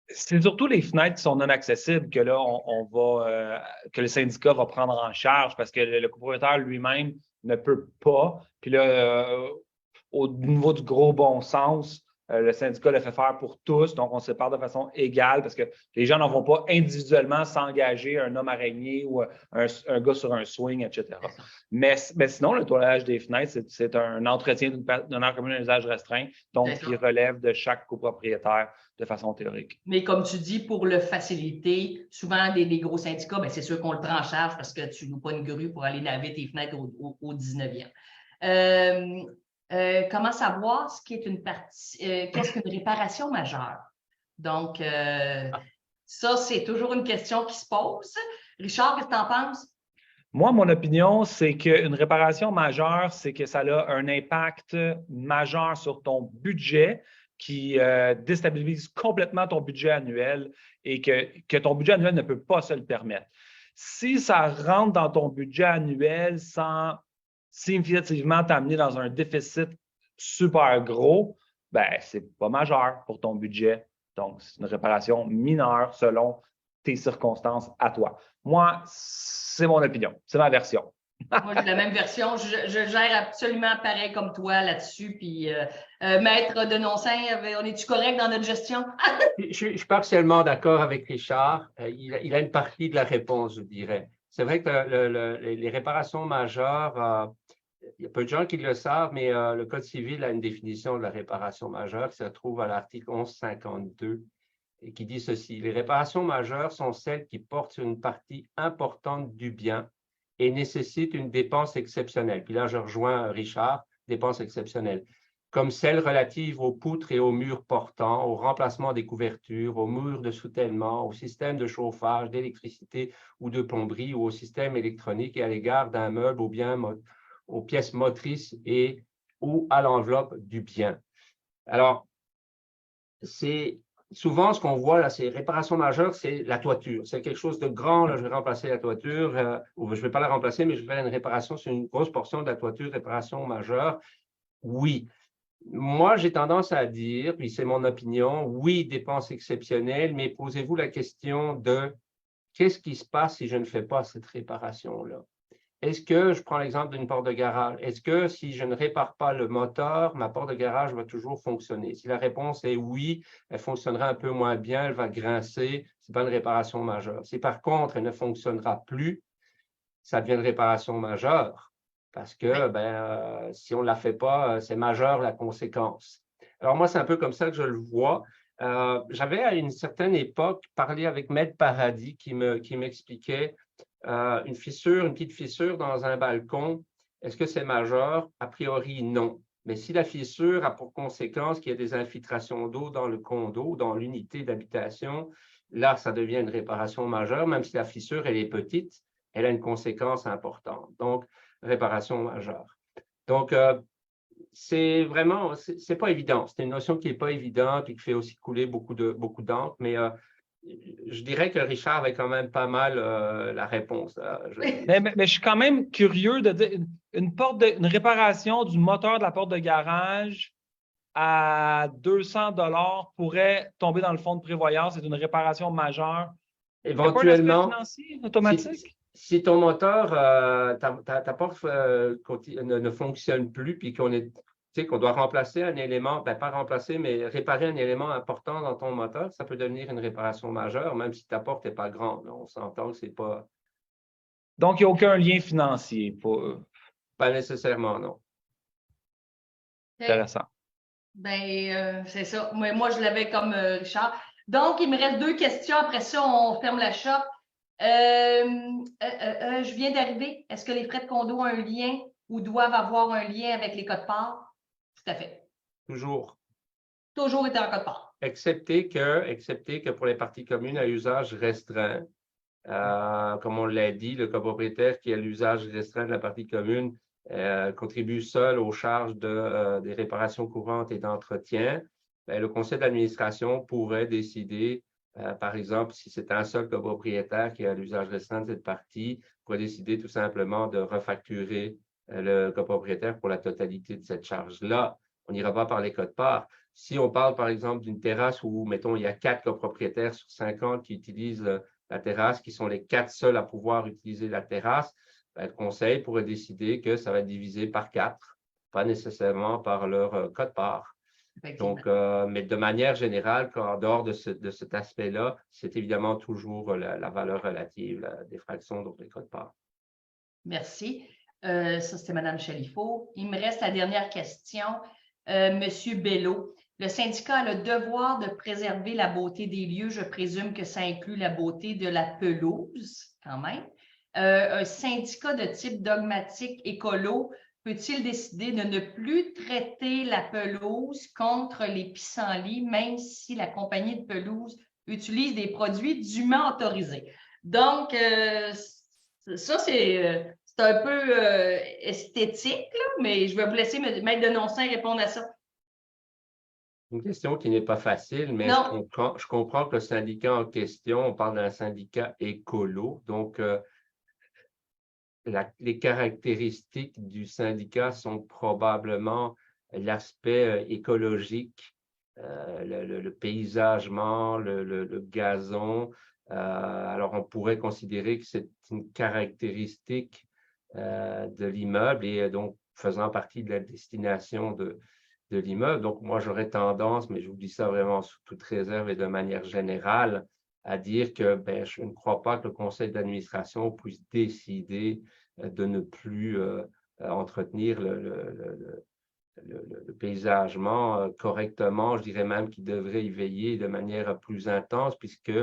c'est surtout les fenêtres qui sont non accessibles que là, que le syndicat va prendre en charge parce que le copropriétaire lui-même ne peut pas. Puis là, au niveau du gros bon sens, le syndicat le fait faire pour tous, donc on se sépare de façon égale parce que les gens n'en vont pas individuellement s'engager un homme araignée ou un gars sur un swing, etc. Mais sinon, le nettoyage des fenêtres, c'est un entretien d'une aire commune à usage restreint, donc qui relève de chaque copropriétaire de façon théorique. Mais comme tu dis, pour le faciliter, souvent des gros syndicats, c'est sûr qu'on le prend en charge parce que tu ne loues pas une grue pour aller laver tes fenêtres au 19e. Comment savoir ce qui est qu'est-ce qu'une réparation majeure? Donc, ça, c'est toujours une question qui se pose. Richard, qu'est-ce que tu en penses? Moi, mon opinion, c'est qu'une réparation majeure, c'est que ça a un impact majeur sur ton budget qui déstabilise complètement ton budget annuel et que ton budget annuel ne peut pas se le permettre. Si ça rentre dans ton budget annuel sans significativement t'amener dans un déficit super gros, c'est pas majeur pour ton budget. Donc, c'est une réparation mineure selon tes circonstances à toi. Moi, c'est mon opinion, c'est ma version. Moi, j'ai la même version. Je gère absolument pareil comme toi là-dessus. Puis, maître de non-saint, on est-tu correct dans notre gestion? Je suis partiellement d'accord avec Richard. Il a une partie de la réponse, je dirais. C'est vrai que les réparations majeures, il y a peu de gens qui le savent, mais le Code civil a une définition de la réparation majeure qui se trouve à l'article 1152 et qui dit ceci. Les réparations majeures sont celles qui portent sur une partie importante du bien et nécessitent une dépense exceptionnelle. Puis là, je rejoins Richard, dépense exceptionnelle. comme celles relatives aux poutres et aux murs portants, au remplacement des couvertures, aux murs de soutènement, au système de chauffage, d'électricité ou de plomberie ou au système électronique et à l'égard d'un meuble ou bien aux pièces motrices et ou à l'enveloppe du bien. Alors, c'est souvent ce qu'on voit là, c'est réparation majeure, c'est la toiture. C'est quelque chose de grand, là, je vais remplacer la toiture, ou je ne vais pas la remplacer, mais je vais faire une réparation sur une grosse portion de la toiture, réparation majeure. Oui. Moi, j'ai tendance à dire, puis c'est mon opinion, oui, dépenses exceptionnelles, mais posez-vous la question de qu'est-ce qui se passe si je ne fais pas cette réparation-là? Est-ce que, je prends l'exemple d'une porte de garage, est-ce que si je ne répare pas le moteur, ma porte de garage va toujours fonctionner? Si la réponse est oui, elle fonctionnera un peu moins bien, elle va grincer, ce n'est pas une réparation majeure. Si par contre, elle ne fonctionnera plus, ça devient une réparation majeure. Parce que si on ne la fait pas, c'est majeur la conséquence. Alors moi, c'est un peu comme ça que je le vois. J'avais à une certaine époque parlé avec Maître Paradis qui m'expliquait une petite fissure dans un balcon. Est-ce que c'est majeur? A priori, non. Mais si la fissure a pour conséquence qu'il y a des infiltrations d'eau dans le condo, dans l'unité d'habitation, là, ça devient une réparation majeure, même si la fissure, elle est petite, elle a une conséquence importante. Donc, réparation majeure. Donc, c'est vraiment, c'est pas évident. C'est une notion qui n'est pas évidente et qui fait aussi couler beaucoup d'encre, mais je dirais que Richard avait quand même pas mal la réponse. Mais je suis quand même curieux de dire une réparation du moteur de la porte de garage à 200 $ pourrait tomber dans le fonds de prévoyance. C'est une réparation majeure. Éventuellement, il n'y a pas un aspect financier automatique? Si ton moteur, ta porte ne fonctionne plus, puis qu'on doit remplacer un élément, pas remplacer, mais réparer un élément important dans ton moteur, ça peut devenir une réparation majeure, même si ta porte n'est pas grande. On s'entend que ce n'est pas. Donc, il n'y a aucun lien financier. Pas nécessairement, non. Intéressant. C'est ça. Moi, je l'avais comme Richard. Donc, il me reste 2 questions. Après ça, on ferme la shop. Je viens d'arriver. Est-ce que les frais de condo ont un lien ou doivent avoir un lien avec les codes-parts? Tout à fait. Toujours. Toujours été en code-part. Excepté que pour les parties communes à usage restreint, comme on l'a dit, le copropriétaire qui a l'usage restreint de la partie commune contribue seul aux charges des réparations courantes et d'entretien. Le conseil d'administration pourrait décider, par exemple, si c'est un seul copropriétaire qui a l'usage restreint de cette partie, pourrait décider tout simplement de refacturer le copropriétaire pour la totalité de cette charge-là. On n'ira pas par les codes-parts. Si on parle, par exemple, d'une terrasse où, mettons, il y a 4 copropriétaires sur 50 qui utilisent la terrasse, qui sont les 4 seuls à pouvoir utiliser la terrasse, le conseil pourrait décider que ça va être divisé par 4, pas nécessairement par leur quote-part. Donc, mais de manière générale, en dehors de cet aspect-là, c'est évidemment toujours la valeur relative des fractions, donc les quote-parts. Merci. Ça, c'était Mme Chalifot. Il me reste la dernière question. Monsieur Bello, le syndicat a le devoir de préserver la beauté des lieux. Je présume que ça inclut la beauté de la pelouse, quand même. Un syndicat de type dogmatique écolo peut-il décider de ne plus traiter la pelouse contre les pissenlits, même si la compagnie de pelouse utilise des produits dûment autorisés? Donc, ça, c'est un peu esthétique, là, mais je vais vous laisser Maître Denoncin répondre à ça. Une question qui n'est pas facile, mais je comprends que le syndicat en question, on parle d'un syndicat écolo, donc les caractéristiques du syndicat sont probablement l'aspect écologique, le paysagement, le gazon. Alors, on pourrait considérer que c'est une caractéristique de l'immeuble et donc faisant partie de la destination de l'immeuble. Donc, moi, j'aurais tendance, mais je vous dis ça vraiment sous toute réserve et de manière générale, à dire que je ne crois pas que le conseil d'administration puisse décider de ne plus entretenir le paysagement correctement. Je dirais même qu'il devrait y veiller de manière plus intense puisque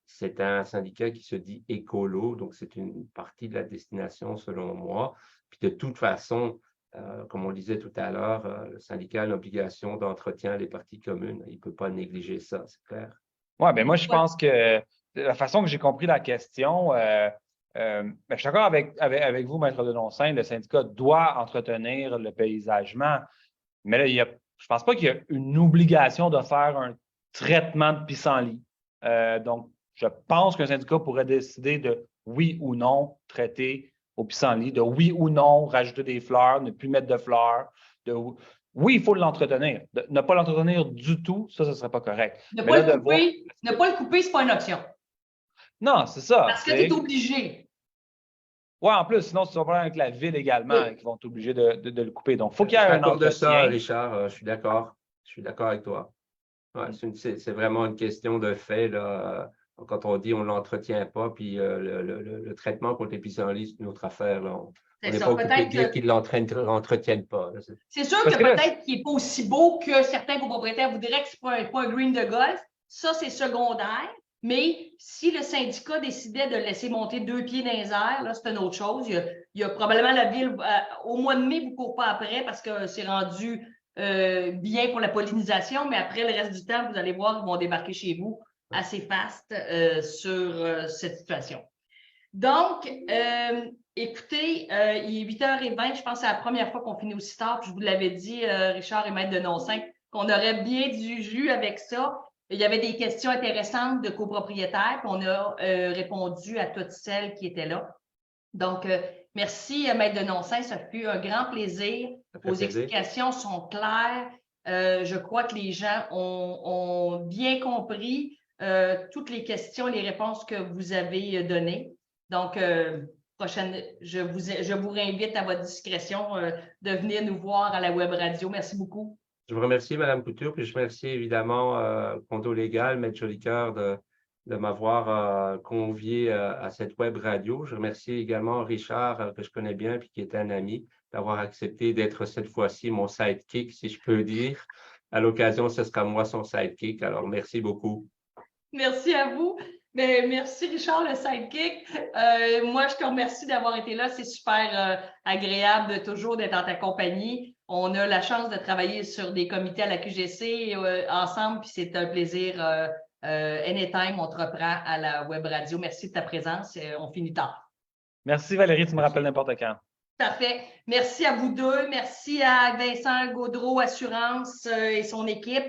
c'est un syndicat qui se dit écolo, donc c'est une partie de la destination selon moi. Puis de toute façon, Comme on disait tout à l'heure, le syndicat a une obligation d'entretien des parties communes. Il ne peut pas négliger ça, c'est clair. Oui, bien moi, je pense que la façon que j'ai compris la question, je suis d'accord avec vous, Maître Denoncin, le syndicat doit entretenir le paysagement, mais là, je ne pense pas qu'il y a une obligation de faire un traitement de pissenlit. Donc, je pense qu'un syndicat pourrait décider de oui ou non traiter au pissenlit, de oui ou non rajouter des fleurs, ne plus mettre de fleurs. Oui, il faut l'entretenir. De ne pas l'entretenir du tout, ça ne serait pas correct. Ne pas le couper, ce n'est pas une option. Non, c'est ça. Parce que tu es obligé. Oui, en plus, sinon, tu vas parler avec la ville également, qui vont être obligés de le couper. Donc, il faut qu'il y ait un entretien. de ça, Richard, je suis d'accord. Je suis d'accord avec toi. Ouais, c'est vraiment une question de fait, là. Quand on dit on ne l'entretient pas, puis le traitement contre les pissenlits, c'est une autre affaire. Là. On n'est pas occupé de dire qu'ils ne l'entretiennent pas. C'est sûr que peut-être qu'il n'est pas aussi beau que certains copropriétaires voudraient que ce n'est pas un green de golf. Ça, c'est secondaire. Mais si le syndicat décidait de laisser monter 2 pieds dans les airs, là, c'est une autre chose. Il y a probablement la ville, au mois de mai, vous ne courez pas après parce que c'est rendu bien pour la pollinisation, mais après le reste du temps, vous allez voir, ils vont débarquer chez vous assez fast sur cette situation. Donc, écoutez, il est 8h20, je pense que c'est la première fois qu'on finit aussi tard, puis je vous l'avais dit, Richard et Maître Denoncin, qu'on aurait bien du jus avec ça. Il y avait des questions intéressantes de copropriétaires, puis on a répondu à toutes celles qui étaient là. Donc, merci, Maître Denoncin, ça fut un grand plaisir. Vos explications sont claires. Je crois que les gens ont bien compris toutes les questions, les réponses que vous avez données. Donc, je vous réinvite à votre discrétion de venir nous voir à la web radio. Merci beaucoup. Je vous remercie, Mme Couture, puis je remercie évidemment Condo Légal, Maître Jolicoeur, de m'avoir convié à cette web radio. Je remercie également Richard, que je connais bien, puis qui est un ami, d'avoir accepté d'être cette fois-ci mon sidekick, si je peux dire. À l'occasion, ce sera moi son sidekick. Alors, merci beaucoup. Merci à vous. Bien, merci, Richard, le sidekick. Moi, je te remercie d'avoir été là. C'est super agréable de toujours d'être en ta compagnie. On a la chance de travailler sur des comités à la QGC ensemble, puis c'est un plaisir. Anytime, on te reprend à la web radio. Merci de ta présence. On finit tard. Merci, Valérie. Tu me rappelles n'importe quand. Parfait. Merci à vous deux. Merci à Vincent Gaudreau Assurance et son équipe.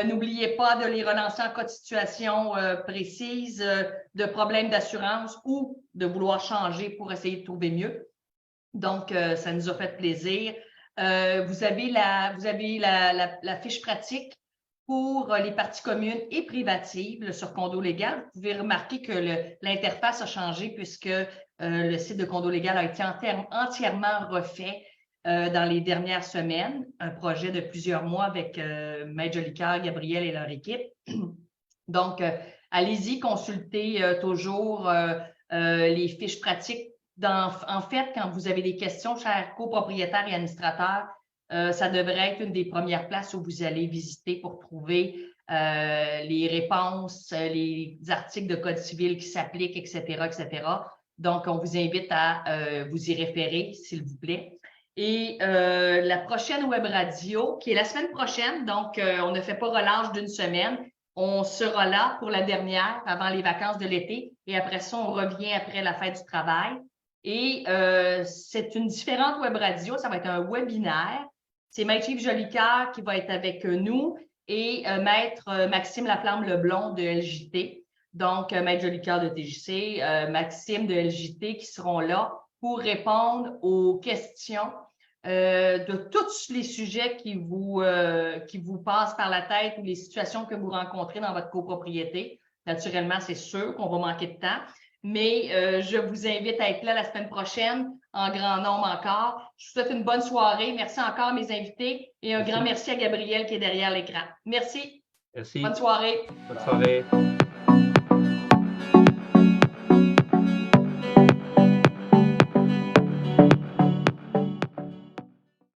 N'oubliez pas de les relancer en cas de situation précise, de problèmes d'assurance ou de vouloir changer pour essayer de trouver mieux. Donc, ça nous a fait plaisir. Vous avez la fiche pratique pour les parties communes et privatives sur Condo Légal. Vous pouvez remarquer que l'interface a changé puisque le site de Condo Légal a été entièrement refait dans les dernières semaines, un projet de plusieurs mois avec Maître Jolicoeur, Gabriel et leur équipe. Donc, allez-y, consultez toujours les fiches pratiques. En fait, quand vous avez des questions, chers copropriétaires et administrateurs, ça devrait être une des premières places où vous allez visiter pour trouver les réponses, les articles de Code civil qui s'appliquent, etc., etc. Donc, on vous invite à vous y référer, s'il vous plaît. Et la prochaine web radio, qui est la semaine prochaine, donc on ne fait pas relâche d'une semaine. On sera là pour la dernière avant les vacances de l'été et après ça, on revient après la fête du travail. Et c'est une différente web radio, ça va être un webinaire. C'est Maître Yves Jolicoeur qui va être avec nous et Maître Maxime Laflamme-Leblond de LJT. Donc, Maître Jolicoeur de TJC, Maxime de LJT qui seront là pour répondre aux questions de tous les sujets qui vous passent par la tête ou les situations que vous rencontrez dans votre copropriété. Naturellement, c'est sûr qu'on va manquer de temps, mais je vous invite à être là la semaine prochaine en grand nombre encore. Je vous souhaite une bonne soirée. Merci encore mes invités et un grand merci à Gabriel qui est derrière l'écran. Merci. Merci. Bonne soirée. Bonne soirée.